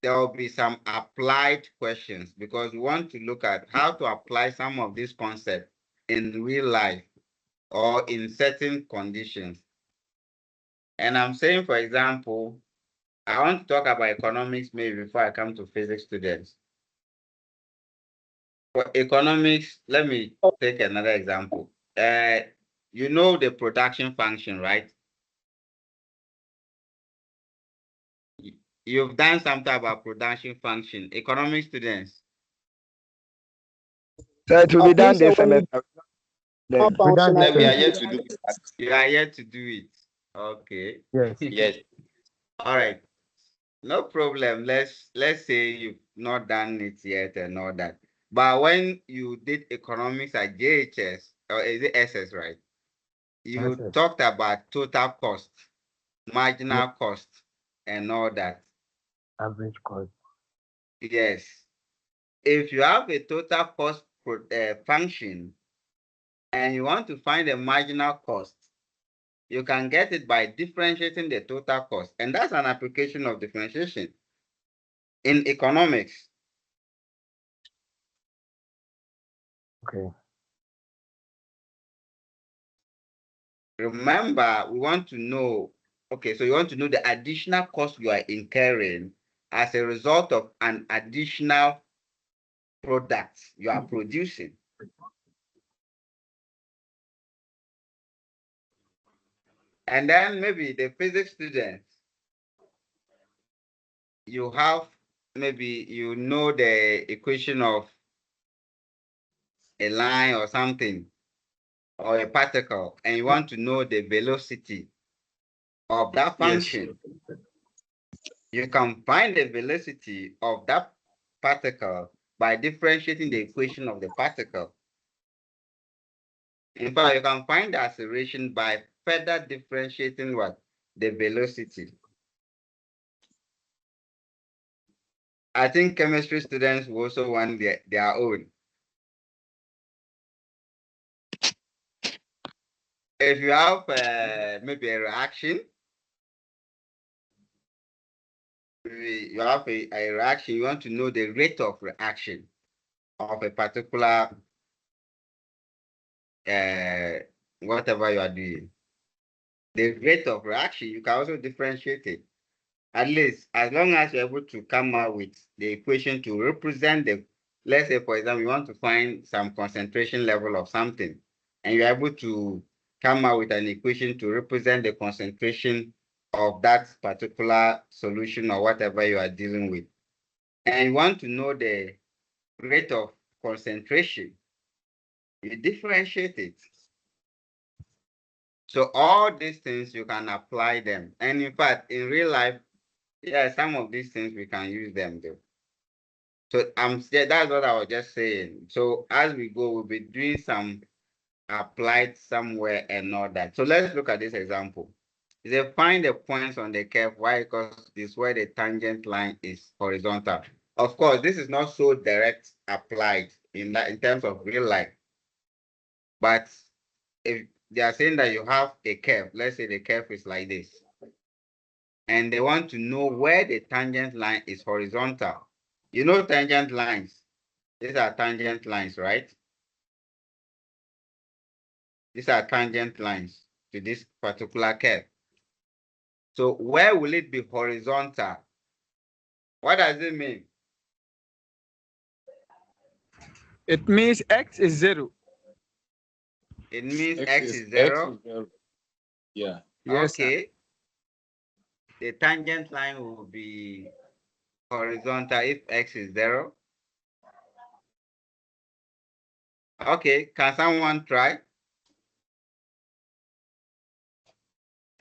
there will be some applied questions because we want to look at how to apply some of these concepts in real life or in certain conditions. And I'm saying, for example, I want to talk about economics maybe before I come to physics students. For economics, let me take another example. You know the production function, right? You've done something about production function. Economic students. So it will be done this semester. Then we are yet to do it. You are yet to do it. Okay. Yes. Yes. All right. No problem. Let's say you've not done it yet and all that. But when you did economics at JHS, or is it SS, right? You SS. talked about total cost, marginal cost, and all that. Average cost. Yes. If you have a total cost function and you want to find the marginal cost, you can get it by differentiating the total cost. And that's an application of differentiation in economics. Okay. Remember, we want to know, okay, so you want to know the additional cost you are incurring as a result of an additional product you are producing. And then maybe the physics students, you have, maybe you know the equation of a line or something, or a particle, and you want to know the velocity of that function. Yes. You can find the velocity of that particle by differentiating the equation of the particle. In fact, you can find the acceleration by further differentiating what? The velocity. I think chemistry students will also want their own. If you have maybe a reaction, you have a reaction, you want to know the rate of reaction of a particular whatever you are doing. The rate of reaction, you can also differentiate it. At least, as long as you're able to come out with the equation to represent the, let's say, for example, you want to find some concentration level of something, and you're able to come out with an equation to represent the concentration of that particular solution or whatever you are dealing with. And you want to know the rate of concentration, you differentiate it. So all these things, you can apply them. And in fact, in real life, yeah, some of these things we can use them though. So that's what I was just saying. So as we go, we'll be doing some applied somewhere and all that. So let's look at this example. It says find the points on the curve. Why? Because this is where the tangent line is horizontal. Of course, this is not so direct applied in terms of real life. But if they are saying that you have a curve, let's say the curve is like this, and they want to know where the tangent line is horizontal. You know tangent lines. These are tangent lines, right? These are tangent lines to this particular curve. So where will it be horizontal? What does it mean? It means x is 0. It means x is 0. Yeah. Yes, sir. Okay. The tangent line will be horizontal if x is 0. Okay, can someone try?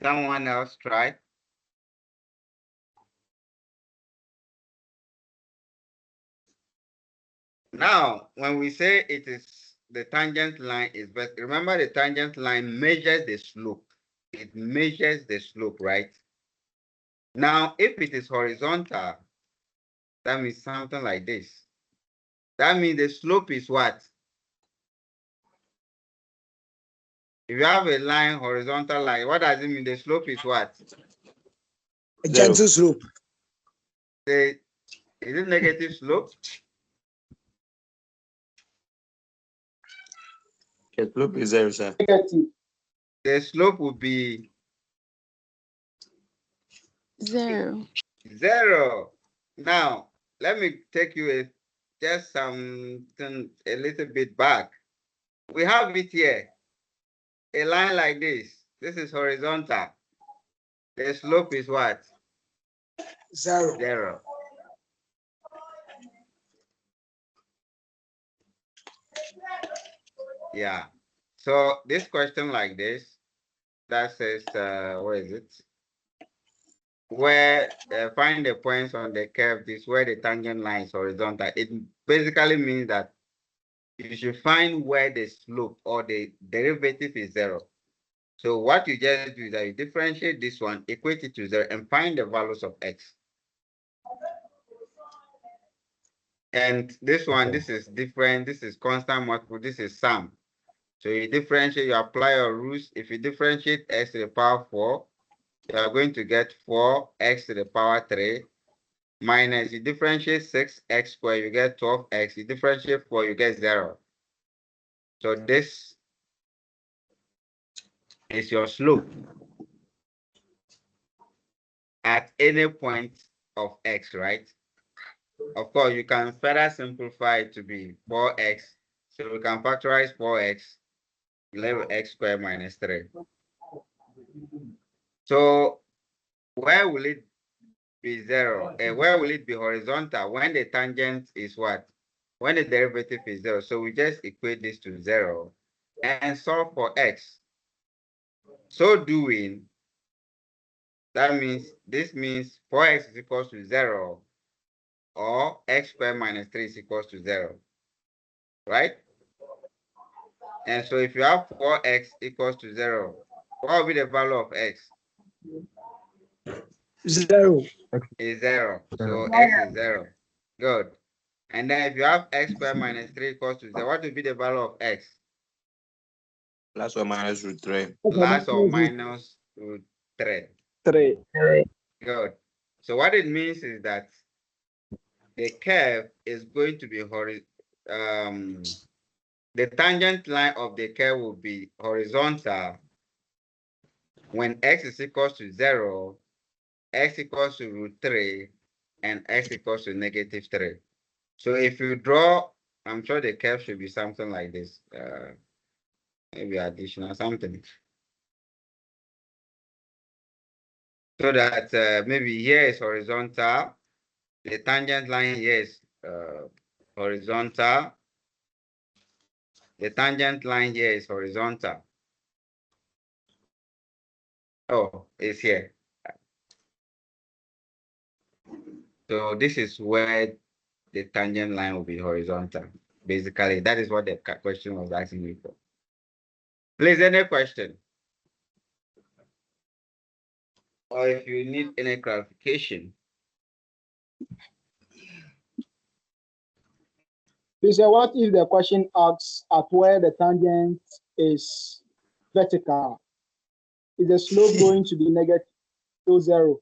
Someone else try? Now, when we say it is the tangent line is, but remember the tangent line measures the slope. It measures the slope, right? Now, if it is horizontal, that means something like this. That means the slope is what? If you have a line, horizontal line, what does it mean? The slope is what? A gentle slope. Is it negative slope? The slope is 0, sir. Negative. The slope would be 0. 0. Now, let me take you just something a little bit back. We have it here. A line like this. This is horizontal. The slope is what? 0. 0. Yeah. So this question like this, that says, where is it? Where find the points on the curve, this where the tangent line is horizontal. It basically means that you should find where the slope or the derivative is 0. So what you just do is that you differentiate this one, equate it to 0, and find the values of x. And this one, this is different. This is constant multiple. This is sum. So you differentiate, you apply your rules. If you differentiate x to the power 4, you are going to get 4x to the power 3 minus, you differentiate 6x squared, you get 12x. You differentiate 4, you get 0. So this is your slope at any point of x, right? Of course, you can further simplify it to be 4x. So we can factorize 4x, 11x squared minus 3. So where will it be 0? Where will it be horizontal? When the tangent is what? When the derivative is 0. So we just equate this to 0 and solve for x. So doing, that means, this means 4x is equals to 0 or x squared minus 3 is equals to 0, right? And so if you have 4x equals to 0, what will be the value of x? 0. Is 0. So x is 0. Good. And then if you have x squared minus 3 equals to 0, what will be the value of x? Plus or minus root 3. Plus or minus root 3. 3. Good. So what it means is that the curve is going to be the tangent line of the curve will be horizontal when x is equals to 0, x equals to root 3, and x equals to negative 3. So if you draw, I'm sure the curve should be something like this. Maybe additional something. So that maybe here is horizontal. The tangent line here is horizontal. The tangent line here is horizontal. Oh, it's here. So this is where the tangent line will be horizontal. Basically, that is what the question was asking me for. Please, any question? Or if you need any clarification. Please, what if the question asks at where the tangent is vertical? Is the slope going to be negative to 0?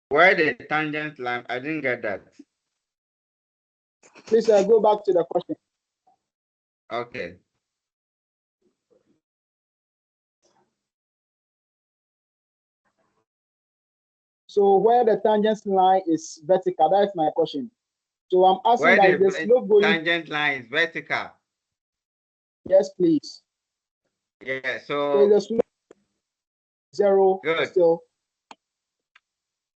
Where the tangent line, I didn't get that. Please go back to the question. Okay. So where the tangent line is vertical, that's my question. So I'm asking Where that the the slope going. tangent line is vertical. Yes, please. Yeah, So is the so slope 0 good. still?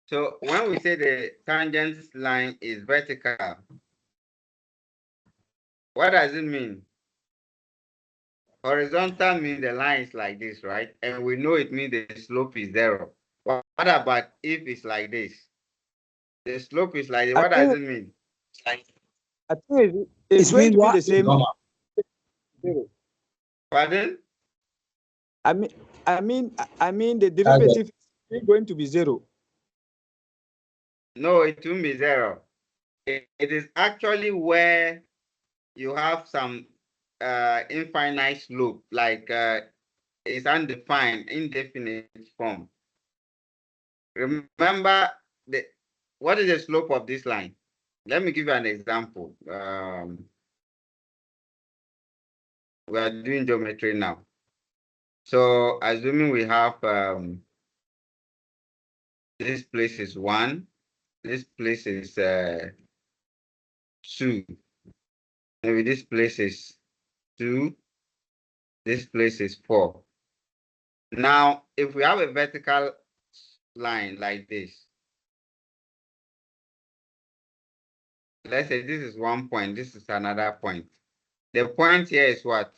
So when we say the tangent line is vertical, what does it mean? Horizontal means the line is like this, right? And we know it means the slope is 0. What about if it's like this? The slope is like this. What does it mean? I think it's going to be the same. Pardon? I mean the derivative is going to be 0. No, it won't be 0. It is actually where you have some infinite slope, like it's undefined, indefinite form. Remember, what is the slope of this line? Let me give you an example. We are doing geometry now. So assuming we have this place is 1, this place is 2. Maybe this place is 2, this place is 4. Now, if we have a vertical line like this, let's say this is 1 point, this is another point. The point here is what?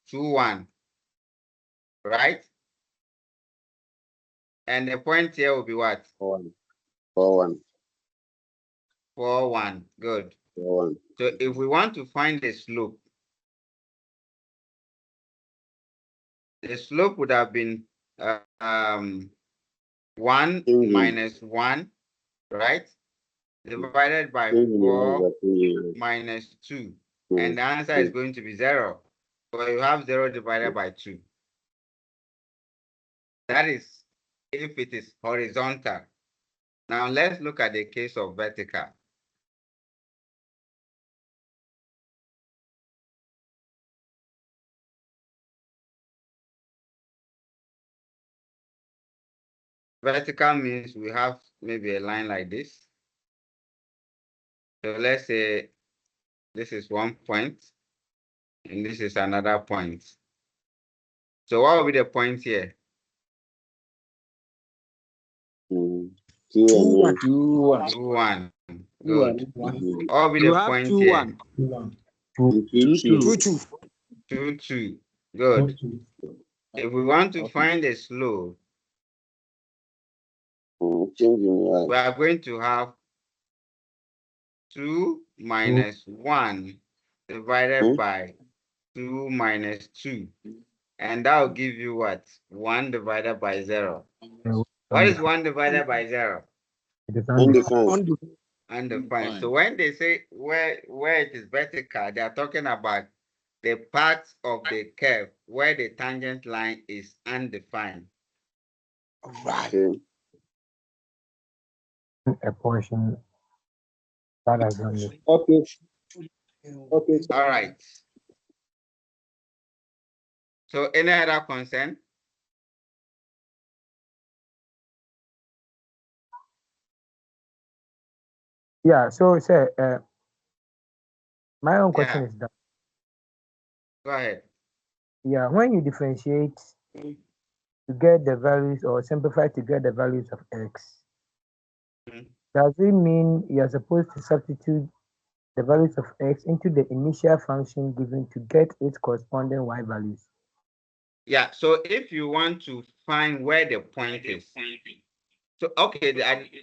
2, 1, right? And the point here will be what? 4 1. 4 1. 4, 1. Good. 4 1. So if we want to find the slope would have been 1 minus 1, right? Divided by 4 minus 2. And the answer is going to be 0. So you have 0 divided by 2. That is if it is horizontal. Now let's look at the case of vertical. Vertical means we have maybe a line like this. So let's say this is 1 point and this is another point. So what will be the point here? 2 1. 2, 1. Good. What will be You the have point 2 here? 1. 2 2. 2, 2. Good. If we want to find the slope, we are going to have 2 minus 1 divided by 2 minus 2. And that will give you what? 1 divided by 0. What is 1 divided by 0? It is Undefined. Undefined. So when they say where it is vertical, they are talking about the part of the curve where the tangent line is undefined. Right. Okay. a portion that has not been. Okay. Okay. All right. So any other concern? Yeah. So, sir, my own question Yeah, is that, go ahead. yeah, when you differentiate to get the values or simplify to get the values of x, Mhm. does it mean you are supposed to substitute the values of x into the initial function given to get its corresponding y values? Yeah, so if you want to find where the point is, so okay,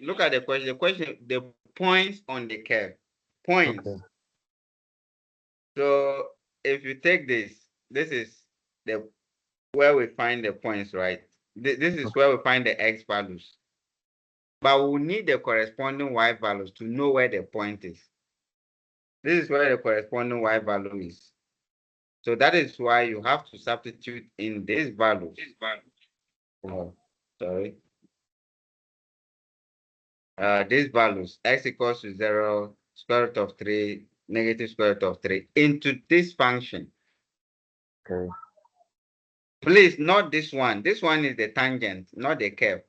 look at the question. The question, the points on the curve, points. Okay. So if you take this is the where we find the points, right? This is where we find the x values. But we need the corresponding y values to know where the point is. This is where the corresponding y value is. So that is why you have to substitute in these values. Oh, sorry. These values, x equals to 0, square root of 3, negative square root of 3, into this function. Okay. Please, not this one. This one is the tangent, not the curve.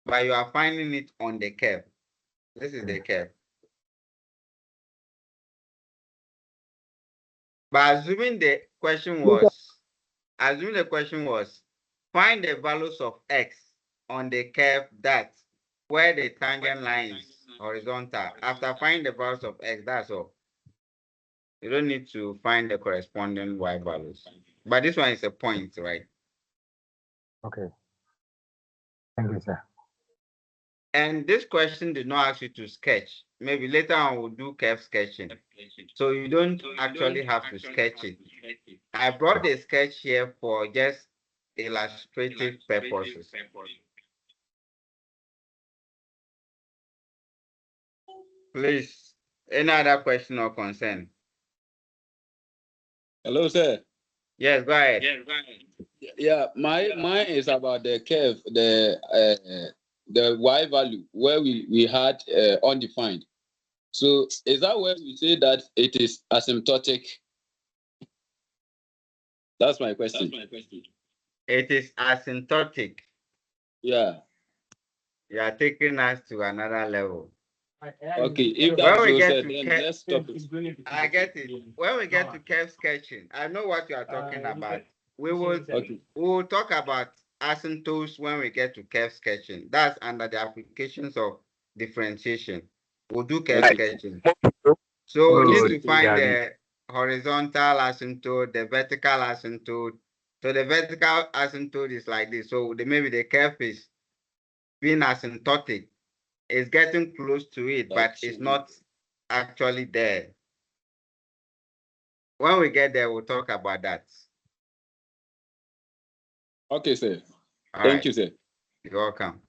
But you are finding it on the curve. This is the curve. But assuming the question was, find the values of x on the curve that where the tangent line is horizontal. After finding the values of x, that's all. You don't need to find the corresponding y values. But this one is a point, right? Okay. Thank you, sir. And this question did not ask you to sketch. Maybe later on we'll do curve sketching. So you don't actually have to sketch it. I brought the sketch here for just illustrative purposes. Please, any other question or concern? Hello, sir. Yes, go ahead. Yeah, mine is about the curve, the y value where we had undefined. So is that where we say that it is asymptotic? That's my question. It is asymptotic. Yeah. You are taking us to another level. Okay, if When that's we so, get sir, to then curve, let's stop it. I get it. When we get to curve sketching, I know what you are talking about. We will talk about asymptotes when we get to curve sketching. That's under the applications of differentiation. We'll do curve sketching. So we need to find the horizontal asymptote, the vertical asymptote. So the vertical asymptote is like this. So maybe the curve is being asymptotic. It's getting close to it, but it's not actually there. When we get there, we'll talk about that. Okay, sir. All Thank right. you, sir. You're welcome.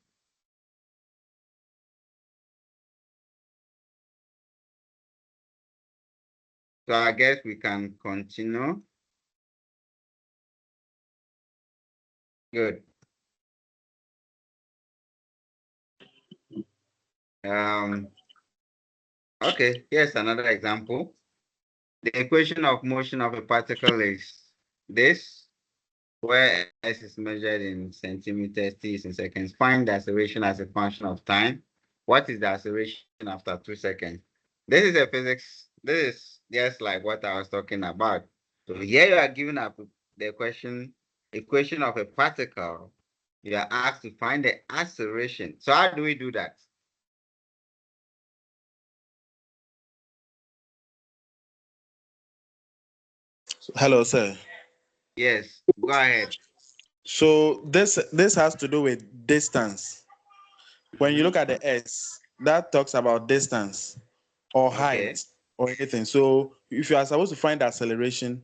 So I guess we can continue. Good. Okay, here's another example. The equation of motion of a particle is this, where s is measured in centimeters, t is in seconds. Find the acceleration as a function of time. What is the acceleration after 2 seconds? This is a physics. This is just like what I was talking about. So here you are given up the equation of a particle. You are asked to find the acceleration. So how do we do that? Hello, sir. Yes, go ahead. So this has to do with distance. When you look at the S, that talks about distance or height Okay. or anything. So if you are supposed to find the acceleration,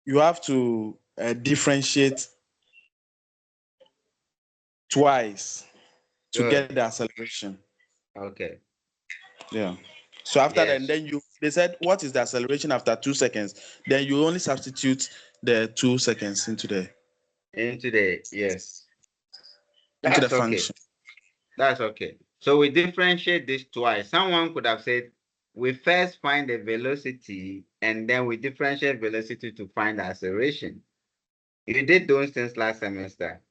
you have to differentiate twice to Good. get the acceleration. Okay. Yeah. So after that, Yes. then they said, what is the acceleration after 2 seconds? Then you only substitute the 2 seconds into the yes. into the That's okay. function. That's okay. So we differentiate this twice. Someone could have said, we first find the velocity and then we differentiate velocity to find the acceleration. You did those things last semester.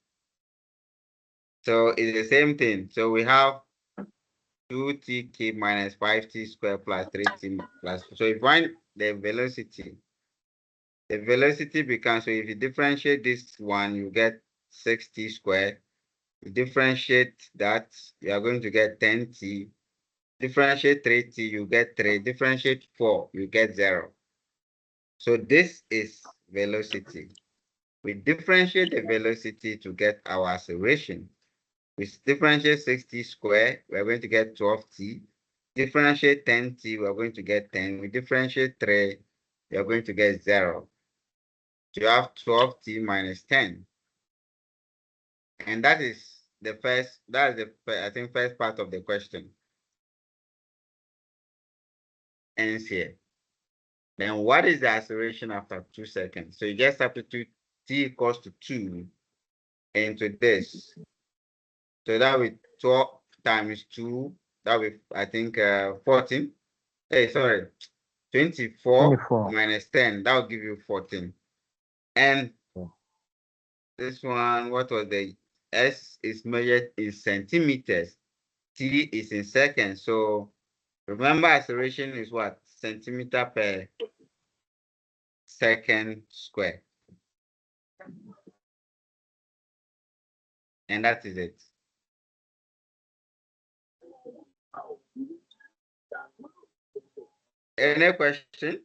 So it's the same thing. So we have 2t cube minus 5t squared plus 3t plus. So if you find the velocity becomes, so if you differentiate this one, you get 6t squared. You differentiate that, you are going to get 10t. Differentiate 3t, you get 3. Differentiate 4, you get 0. So this is velocity. We differentiate the velocity to get our acceleration. We differentiate 60 squared, we're going to get 12t. Differentiate 10t, we're going to get 10. We differentiate 3, you're going to get 0. So you have 12t minus 10. And that is the first, I think, first part of the question. Ends here. Then what is the acceleration after 2 seconds? So you just substitute t equals to 2 into this. So that will 12 times 2, that will, I think, 14. Hey, sorry, 24 minus 10, that will give you 14. And this one, what was the S is measured in centimeters, T is in seconds. So remember, acceleration is what? Centimeter per second square. And that is it. Any question?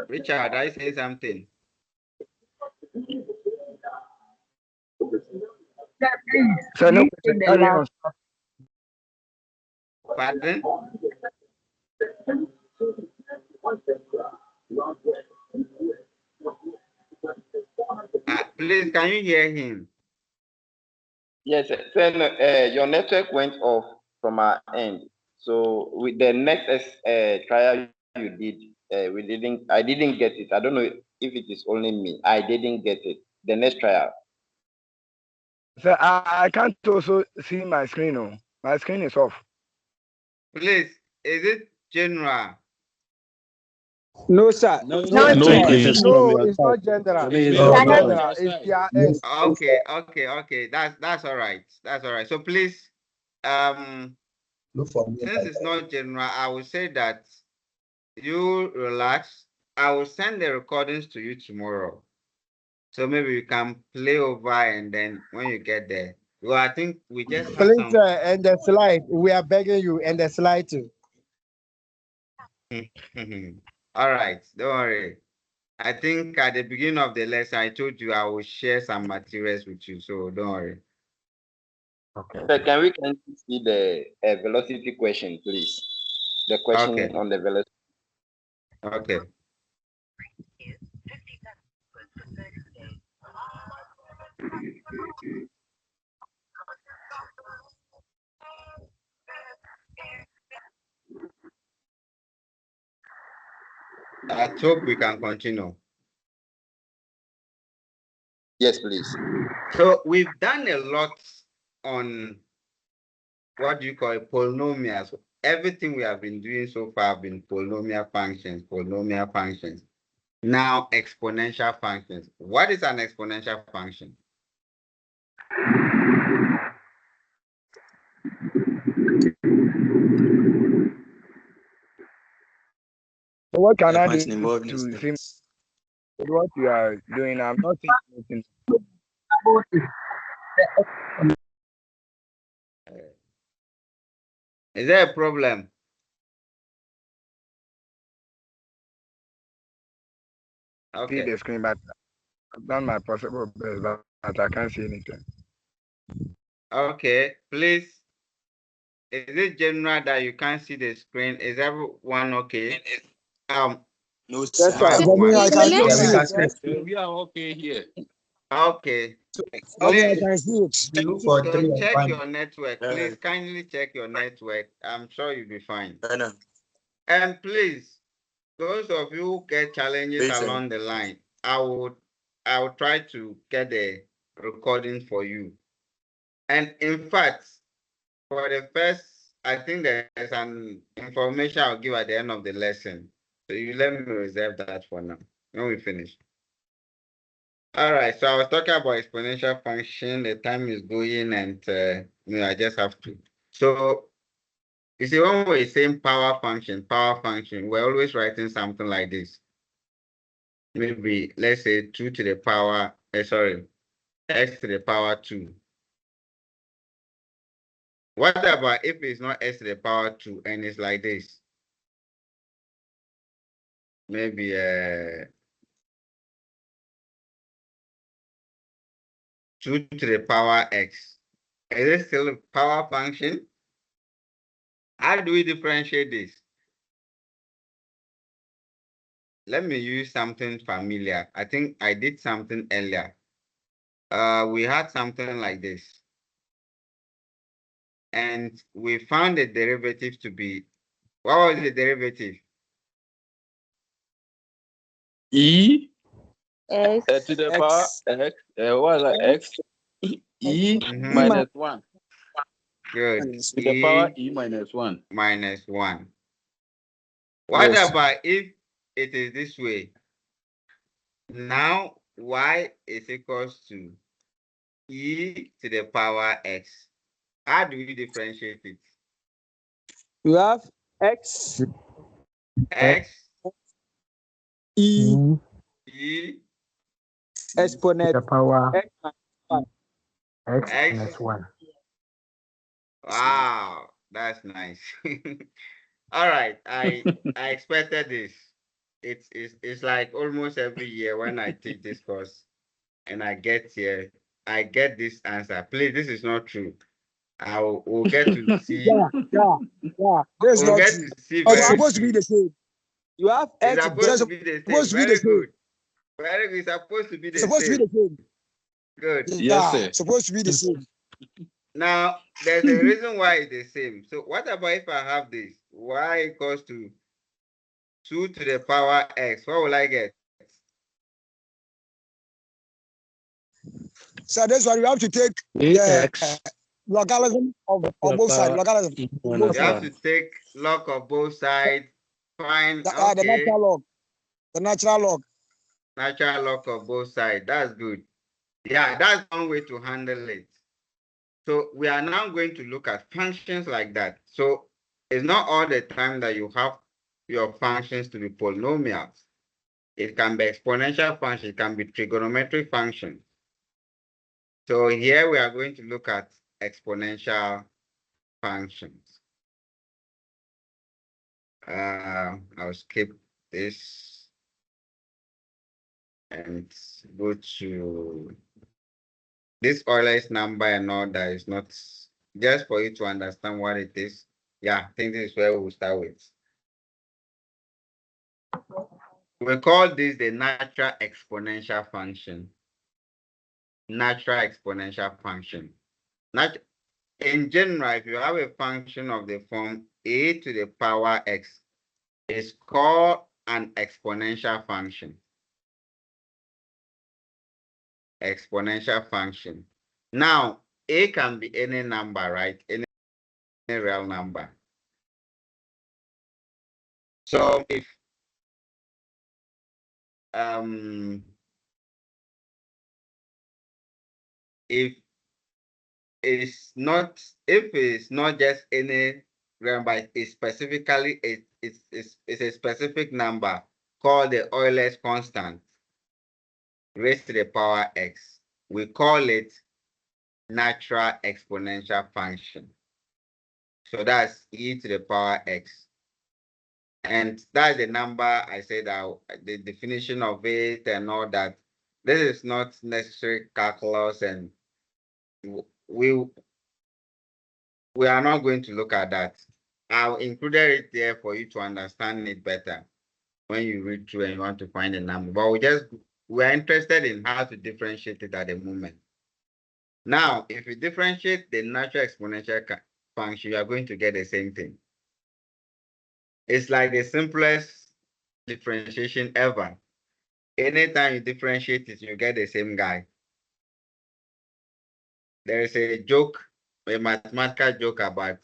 Richard, I say something. So no question. Carry on. Pardon? Please, can you hear him? Yes, then your network went off from our end. So with the next trial you did, I didn't get it. I don't know if it is only me. I didn't get it. The next trial. So I can't also see my screen. No, my screen is off. Please, is it general? No, sir. No, No, it's No, it's not gender. It's It's not from gender. your It's side. PRS. Okay. That's all right. That's all right. So please, since it's not general, I will say that you relax. I will send the recordings to you tomorrow. So maybe you can play over and then when you get there. Well, I think we just have Please, some. and the slide. We are begging you, and the slide too. All right, don't worry. I think at the beginning of the lesson, I told you I will share some materials with you, so don't worry. Okay. So can we see the velocity question, please? The question Okay. on the velocity. Okay. I hope we can continue. Yes, please. So we've done a lot on what do you call it, polynomials. Everything we have been doing so far have been polynomial functions. Now exponential functions. What is an exponential function? So what can I do function involving to see steps. what you are doing? I'm not seeing anything. Is there a problem? See Okay. the screen, but I've done my possible best, but I can't see anything. Okay, please Is it general that you can't see the screen? Is everyone okay? No, Yes, sir. sir. For me, I can still Let's see Yeah, it. We are okay here. Okay. For me, I Please, can see it. We look for so 3 and check 5. your network. Please kindly check your network. I'm sure you'll be fine. No. And please, those of you who get challenges Listen. along the line, I will try to get the recording for you. And in fact, for the first, I think there's an information I'll give at the end of the lesson. So you let me reserve that for now when we finish. All right, so I was talking about exponential function. The time is going, and I just have to. So you see, when we're saying power function, we're always writing something like this. Maybe let's say 2 to the power, x to the power 2. What about if it's not x to the power 2 and it's like this? Maybe 2 to the power x. Is it still a power function? How do we differentiate this? Let me use something familiar. I think I did something earlier. We had something like this. And we found the derivative to be, what was the derivative? E X. to the power x. What is that? X e minus 1 Good. to the power e minus 1. Minus 1. What Yes. about if it is this way? Now y is equals to e to the power x. How do we differentiate it? You have X, X, E, e, exponent The power X minus 1. x x. minus 1. Wow, that's nice. All right, I expected this. It's like almost every year when I take this course and I get here, I get this answer. Please, this is not true. We'll get to see. Yeah. That's We'll not get true. to see It's very supposed to be soon. the same. You have It's X, supposed it's to be the supposed same. to be the Very same. good. Very good. It's supposed to be It's the supposed to be the same. same. Good. Yes, sir. Yeah, supposed to be the same. Now, there's a reason why it's the same. So what about if I have this? Y equals to 2 to the power x. What will I get? So that's why we have to take the logarithm of both sides. Logarithm of both You have sides. to take log of both sides. Find, The okay, natural log. The natural log. natural log of both sides. That's good. Yeah, that's one way to handle it. So we are now going to look at functions like that. So it's not all the time that you have your functions to be polynomials. It can be exponential function, it can be trigonometric function. So here we are going to look at exponential functions. I'll skip this and go to this Euler's number and all that is not just for you to understand what it is. Yeah, I think this is where we'll start with. We call this the natural exponential function. Natural exponential function. In general, if you have a function of the form a to the power x, it's called an exponential function. Exponential function. Now, a can be any number, right? Any real number. So if it's not just any number, it's specifically it's a specific number called the Euler's constant raised to the power x. We call it natural exponential function. So that's e to the power x. And that's the number I said that the definition of it and all that. This is not necessary calculus, and we we are not going to look at that. I've included it there for you to understand it better when you read through and you want to find a number. But we're interested in how to differentiate it at the moment. Now, if you differentiate the natural exponential function, you are going to get the same thing. It's like the simplest differentiation ever. Anytime you differentiate it, you get the same guy. There is a joke, a mathematical joke about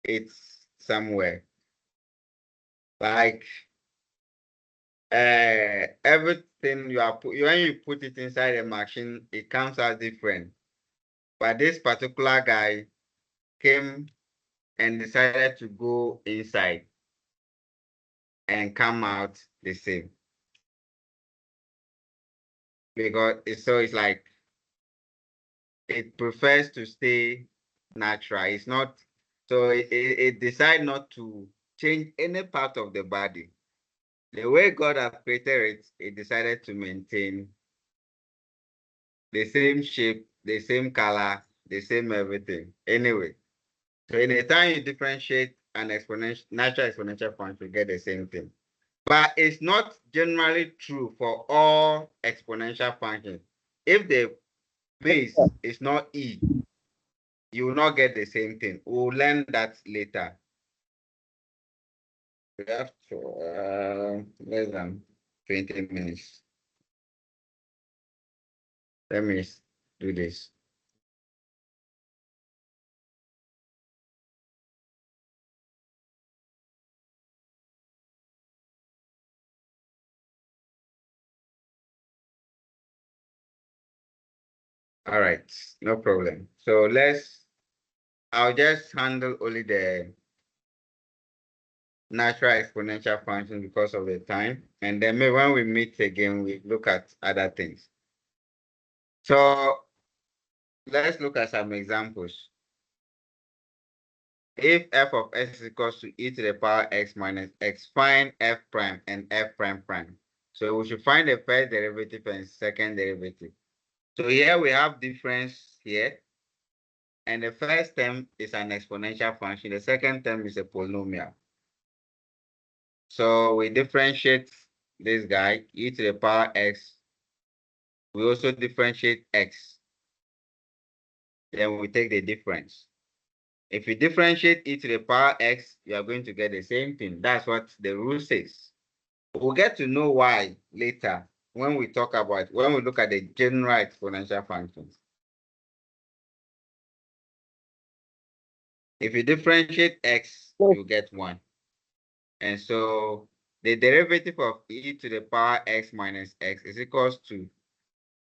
it somewhere. Like everything when you put it inside a machine, it comes out different. But this particular guy came and decided to go inside and come out the same. Because it's like it prefers to stay natural. It's not, so it decide not to change any part of the body. The way God has created it, it decided to maintain the same shape, the same color, the same everything. Anyway, so anytime you differentiate an natural exponential function, you get the same thing. But it's not generally true for all exponential functions. If the base is not e, you will not get the same thing. We'll learn that later. We have to less than 20 minutes. Let me do this. All right, no problem. So I'll just handle only the natural exponential function because of the time. And then maybe when we meet again, we look at other things. So let's look at some examples. If f of x is equals to e to the power x minus x, find f prime and f prime prime. So we should find the first derivative and second derivative. So here we have difference here. And the first term is an exponential function. The second term is a polynomial. So we differentiate this guy, e to the power x. We also differentiate x. Then we take the difference. If you differentiate e to the power x, you are going to get the same thing. That's what the rule says. We'll get to know why later when we look at the general exponential functions. If you differentiate x, you get 1. And so the derivative of e to the power x minus x is equals to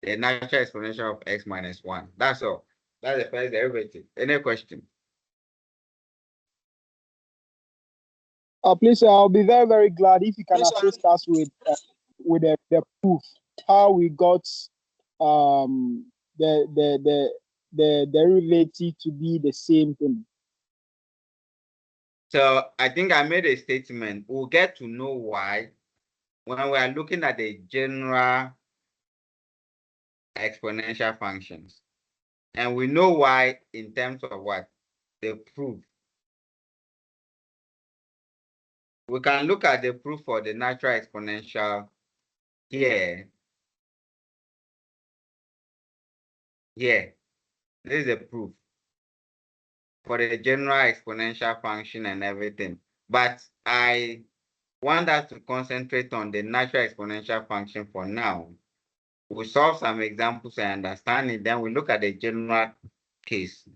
the natural exponential of x minus 1. That's all. That's the first derivative. Any question? Please, I'll be very, very glad if you can assist us with the proof, how we got the derivative to be the same thing. So I think I made a statement. We'll get to know why when we are looking at the general exponential functions. And we know why in terms of what? The proof. We can look at the proof for the natural exponential here. Here. This is the proof for the general exponential function and everything. But I want us to concentrate on the natural exponential function for now. We'll solve some examples and understand it. Then we look at the general case.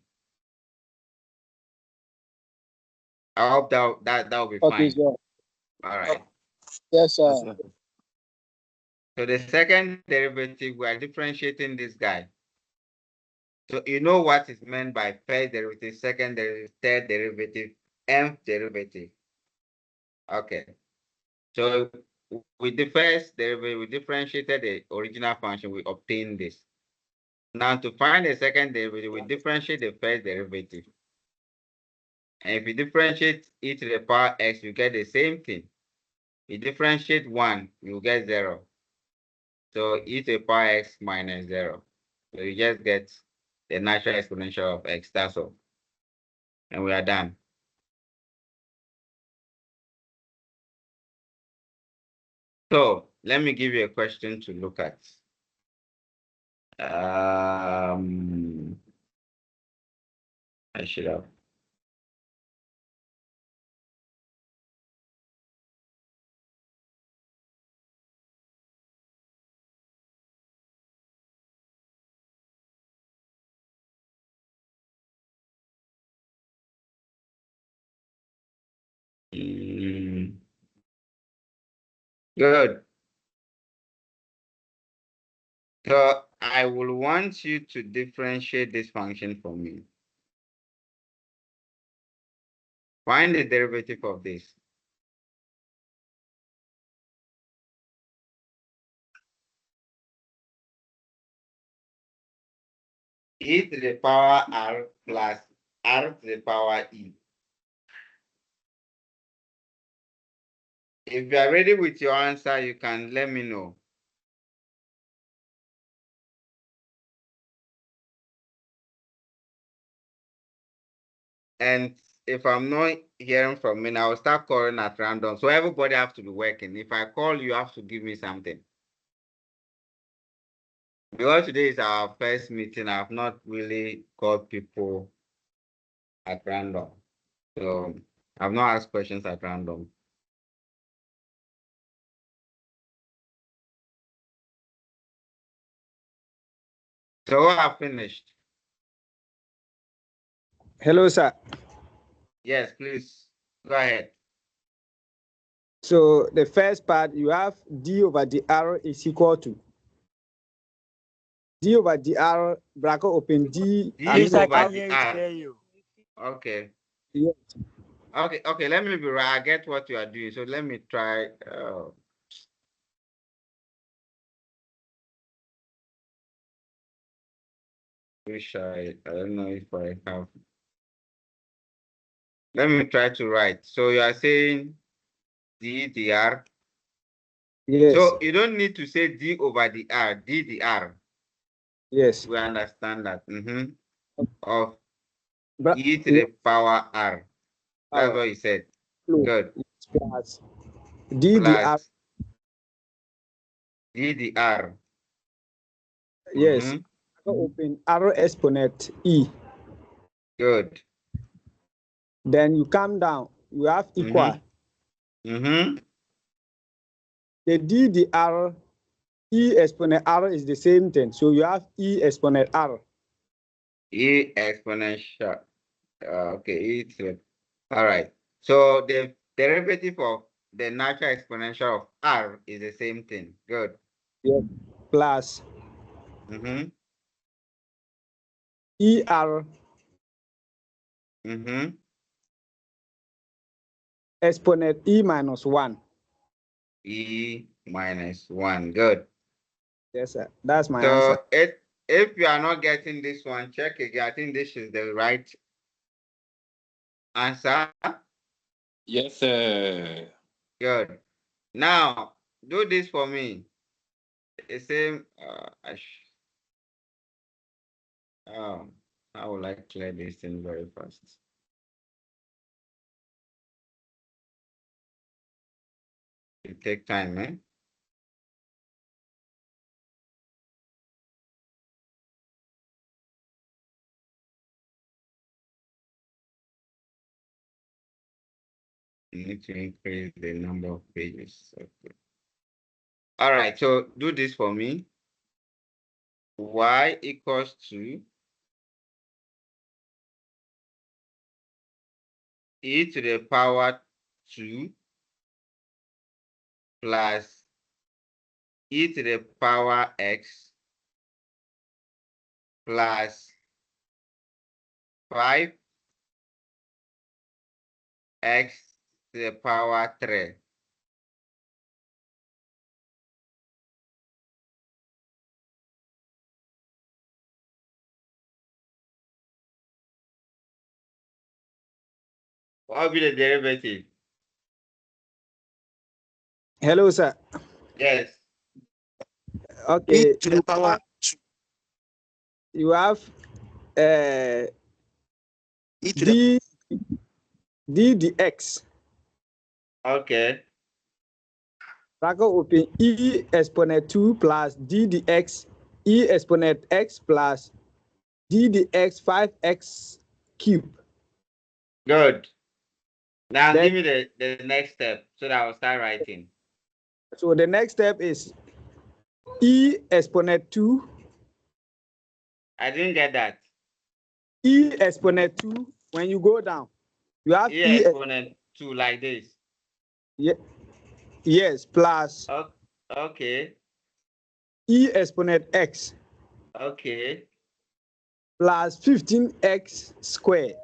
I hope that will be Okay, fine. sir. All right. Yes, sir. So the second derivative, we are differentiating this guy. So you know what is meant by first derivative, second derivative, third derivative, nth derivative. Okay. So with the first derivative, we differentiated the original function, we obtained this. Now to find the second derivative, we differentiate the first derivative. And if you differentiate e to the power x, you get the same thing. You differentiate 1, you get 0. So e to the power x minus 0. So you just get the natural exponential of x, that's all. And we are done. So let me give you a question to look at. I should have. Good. So I will want you to differentiate this function for me. Find the derivative of this. E to the power r plus r to the power e. If you are ready with your answer, you can let me know. And if I'm not hearing from me, I will start calling at random. So everybody have to be working. If I call, you have to give me something. Because today is our first meeting, I have not really called people at random. So I've not asked questions at random. So I finished. Hello, sir. Yes, please go ahead. So the first part, you have d over dr is equal to d over dr bracket open d. D over the r. Okay. Yes. Okay, let me be right. I get what you are doing. So let me try. I don't know if I have. Let me try to write. So you are saying d dr. Yes. So you don't need to say d over the r, d dr. Yes. We understand that. Of But e to the power r. That's what you said. Good. Plus d dr. D dr. Yes. Open r exponent e. Good. Then you come down. You have equal. The d dr e exponent r is the same thing. So you have e exponent r. E exponential. Okay, e to the. All right. So the derivative of the natural exponential of r is the same thing. Good. Yes. Plus er exponent e minus 1. E minus 1. Good. Yes, sir. That's my answer. So if you are not getting this one, check again. I think this is the right answer. Yes, sir. Good. Now do this for me. The same. I would like to clear this thing very fast. It take time, man. You need to increase the number of pages. Okay. All right, so do this for me. Y equals to e to the power 2 plus e to the power x plus 5x to the power 3. What will be the derivative? Hello, sir. Yes. Okay. E to the power 2. You have E to the d dx. Okay. Bracket open e exponent 2 plus d dx e exponent x plus d dx 5x cube. Good. Now Then, give me the next step so that I'll start writing. so the next step is e exponent 2. I didn't get that. E exponent 2, when you go down, you have E exponent 2 like this. Yes, plus Okay. e exponent x Okay. plus 15x squared.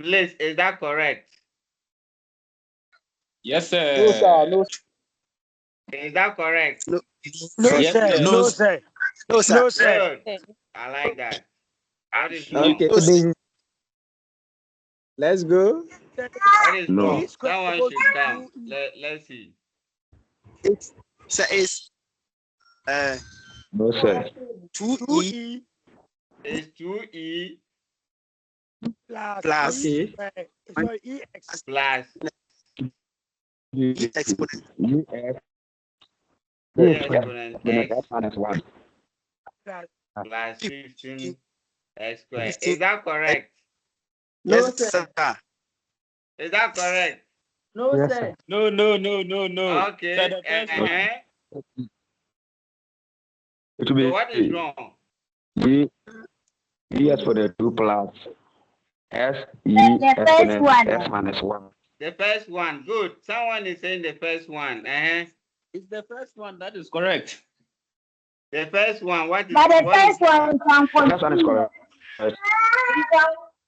Please, is that correct? Yes, sir. No, sir. No, Is that correct? No, Yes, sir. sir. No, sir. No, sir. No, sir. Good. I like that. What is No. wrong? Okay, No, sir. let's go. What is No. wrong? Someone should come. Let's see. It's, sir, it's No, sir. 2e It's 2e plus Okay. sorry, ex plus e exponent EX e exponent x minus 1. plus 15 x squared. 15. Is that correct? Yes, sir. Is that correct? No, yes, sir. No, no, no, no, no. Okay. Sir, the first one. It will So be what is wrong? E as for the 2 plus S E The first exponent one. x minus 1. The first one. Good. Someone is saying the first one. It's the first one that is correct. The first one. What is But the what first is, one we can The first one is continue. correct.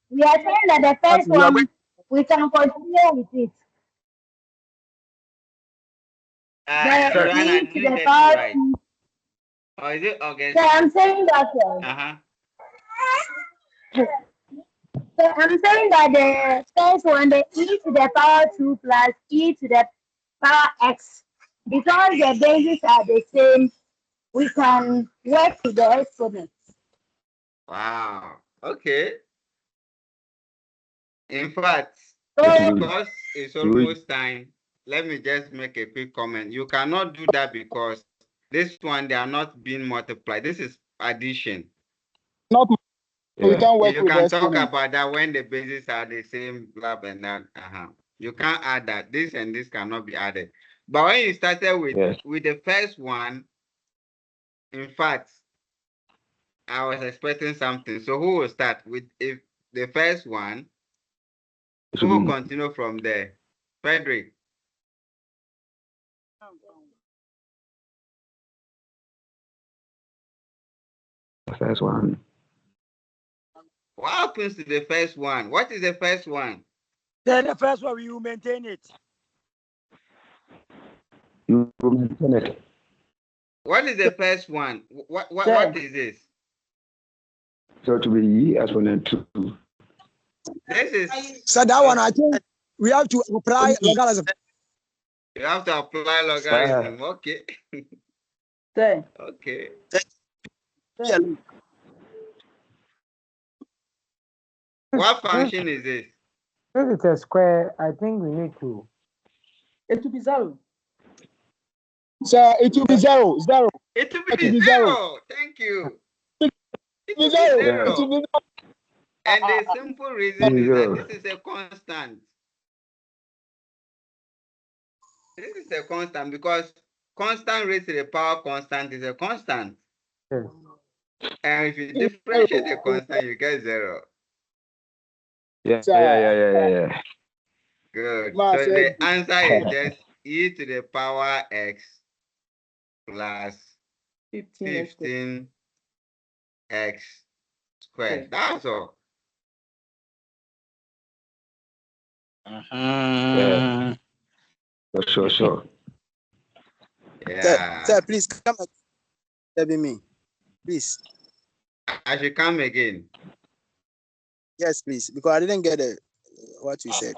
We are saying that the first one we can continue with it. The Joanna, e I to didn't the get power you right. 2. Or is it August? So I'm saying that. So I'm saying that the first one, the e to the power 2 plus e to the power x, because the bases are the same, we can work with the exponents. Wow. Okay. In fact, So because it's almost time, let me just make a quick comment. You cannot do that because this one, they are not being multiplied. This is addition. not. We Yeah. can work You with can the talk exponent. about that when the bases are the same, blah, and that. You can't add that. This and this cannot be added. But when you started with, Yes. with the first one, in fact, I was expecting something. So who will start with if the first one? It Who will will be continue from there? Frederick. the first one. What happens to the first one? What is the first one? Then the first one, we will maintain it. You will maintain it. What is the first one? What is this? So it will be E exponent 2. This is. So that one, I think we have to apply logarithm. You have to apply logarithm. Okay. Sir. Okay. Yeah. What function is this? If it's a square, I think we need to. It will be 0. So it will be 0. 0. It will It be will be zero. 0. Thank you. It It will will be be 0. zero. It will be 0. And the simple reason is that this is a constant. This is a constant because constant raised to the power constant is a constant. Yes. And if you differentiate the constant, you get 0. Yeah. Good. Ma So said- the answer is just e to the power x plus 15x squared. That's all. Yeah. Sure. Yeah. Sir, please come and tell me. Please. I should come again. Yes, please. Because I didn't get what you said.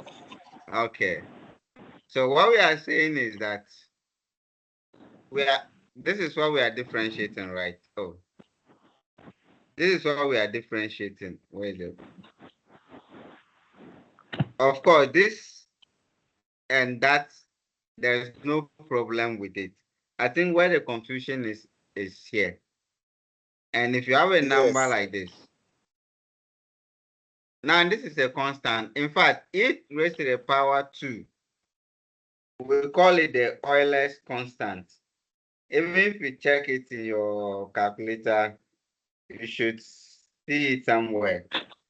Okay. So what we are saying is that this is what we are differentiating, right? Oh. This is what we are differentiating. Where is it? Of course, this and that, there's no problem with it. I think where the confusion is here. And if you have a number Yes. like this, now this is a constant. In fact, it raised to the power 2, we call it the Euler's constant. Even if you check it in your calculator, you should see it somewhere.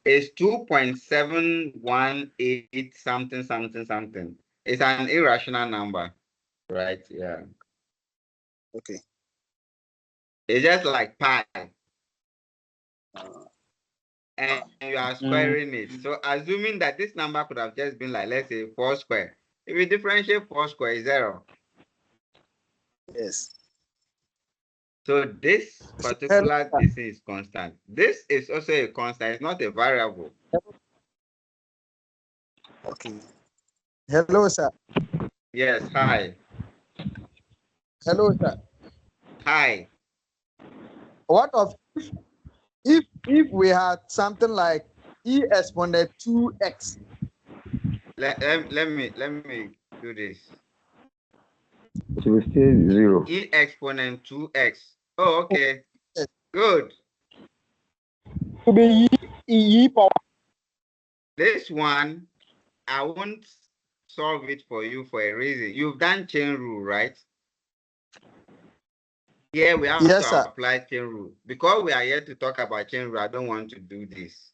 It's 2.718 something, something, something. It's an irrational number, right? Yeah. Okay. It's just like pi. And you are squaring it. So assuming that this number could have just been like, let's say 4 square. If you differentiate 4 square, is 0. Yes. So this particular this is constant. This is also a constant. It's not a variable. Okay. Hello, sir. Yes. Hi. Hello, sir. Hi. What of if we had something like e exponent 2x? Let me do this. It will stay 0. E exponent 2x. Oh, okay. Good. To be e power. This one, I won't solve it for you for a reason. You've done chain rule, right? Yeah, we have to apply chain rule. Because we are here to talk about chain rule, I don't want to do this.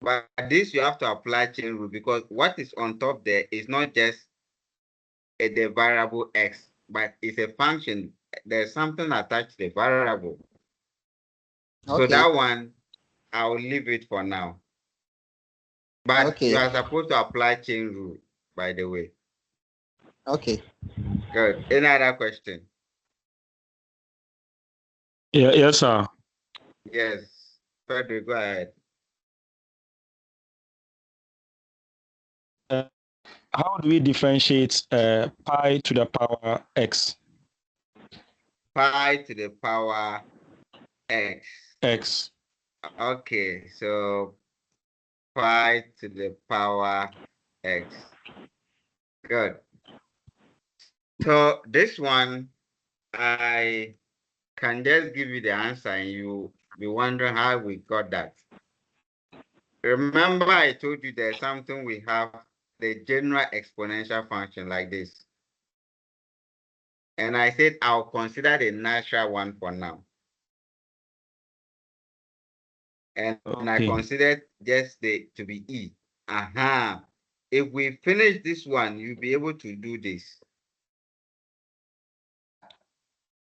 But this, you have to apply chain rule because what is on top there is not just the variable x, but it's a function. There's something attached to the variable. So that one, I'll leave it for now. But you are supposed to apply chain rule, by the way. Okay. Good. Any other question? Yeah, yes, sir. Yes. Frederick, go ahead. How do we differentiate pi to the power x? Pi to the power x. X. Okay, so pi to the power x. Good. So this one, I can just give you the answer and you be wondering how we got that. Remember I told you there's something we have, the general exponential function like this. And I said I'll consider the natural one for now. And I considered just to be E. If we finish this one, you'll be able to do this.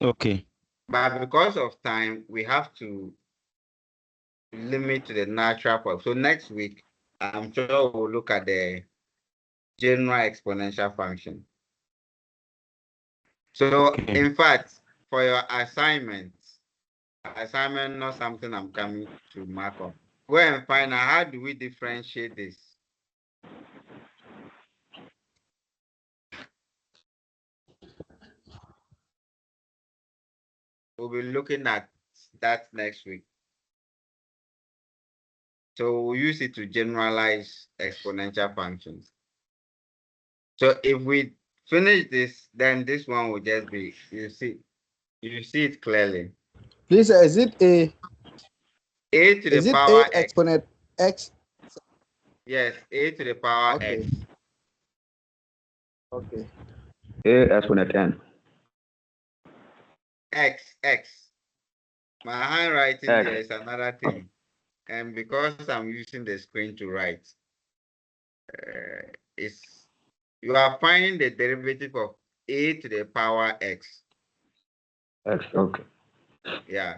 Okay. But because of time, we have to limit to the natural part. So next week, I'm sure we'll look at the general exponential function. So in fact, for your assignment not something I'm coming to mark up. Go and find out how do we differentiate this. We'll be looking at that next week. So we'll use it to generalize exponential functions. So if we finish this, then this one will just be, you see it clearly. Please, is it a to the power x? Exponent x? Yes, a to the power x. Okay. A exponent n. X. My handwriting there is another thing. And because I'm using the screen to write, you are finding the derivative of a to the power x. X, okay. Yeah.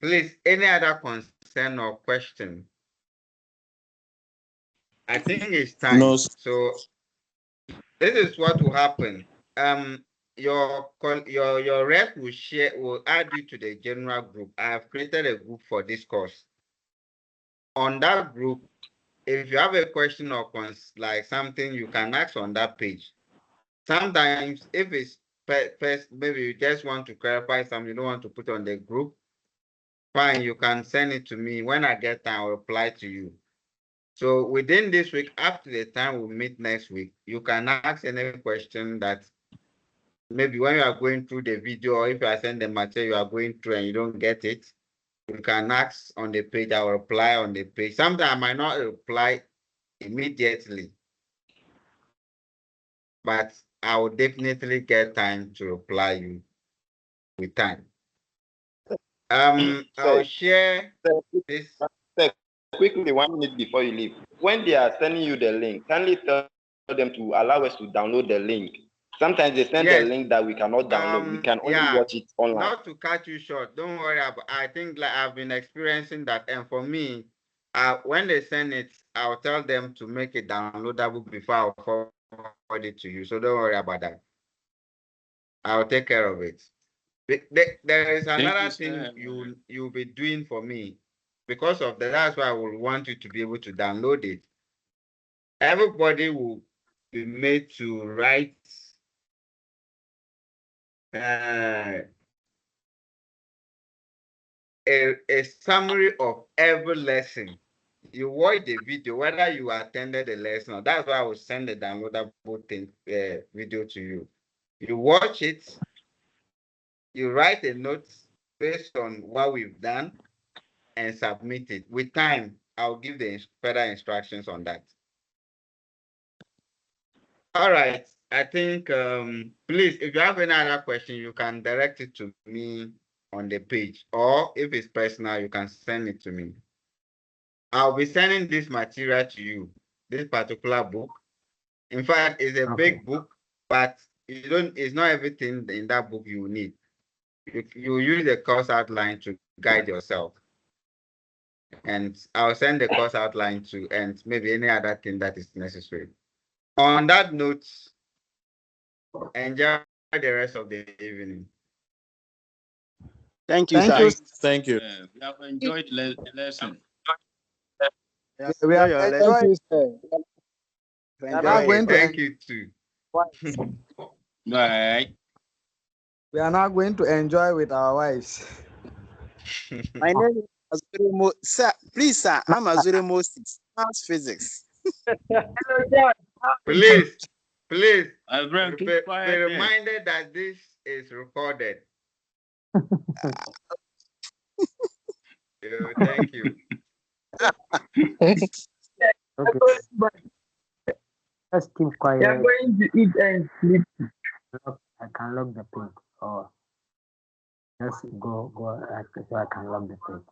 Please, any other concern or question? I think it's time. No. So this is what will happen. Your rep will add you to the general group. I have created a group for this course. On that group, if you have a question or like something, you can ask on that page. Sometimes, if it's first, maybe you just want to clarify something you don't want to put on the group, fine, you can send it to me. When I get time, I'll reply to you. So within this week, after the time we meet next week, you can ask any question that maybe when you are going through the video, or if you are sending the material you are going through and you don't get it, you can ask on the page. I will reply on the page. Sometimes I might not reply immediately, but I will definitely get time to reply you with time. I'll share this. Quickly, 1 minute before you leave. When they are sending you the link, kindly tell them to allow us to download the link. Sometimes they send the link that we cannot download. We can only watch it online. Not to cut you short, don't worry about. I think like I've been experiencing that, and for me, when they send it, I'll tell them to make it downloadable before I'll forward it to you. So don't worry about that. I'll take care of it. There is another thing you'll be doing for me. Because of that, that's why I will want you to be able to download it. Everybody will be made to write a summary of every lesson. You watch the video, whether you attended the lesson or that's why I will send the downloadable thing, video to you. You watch it, you write a note based on what we've done and submit it. With time, I'll give the further instructions on that. All right. I think, please, if you have any other question, you can direct it to me on the page, or if it's personal, you can send it to me. I'll be sending this material to you, this particular book. In fact, it's a big book, but it's not everything in that book you need. You use the course outline to guide yourself. And I'll send the course outline to, and maybe any other thing that is necessary. On that note, enjoy the rest of the evening. Thank you, sir. Thank you. We have enjoyed the lesson. We have Enjoy your enjoyed. Thank you, sir. We are now going to Thank you too. Right. We are now going to enjoy with our wives. My name is Azure Sir, please, sir, I'm Azure Moses. Maths physics. Please, be quiet reminded that this is recorded. Thank you. Okay. Let's keep quiet. We are going to eat and sleep. I can lock the page, or just go so I can lock the page.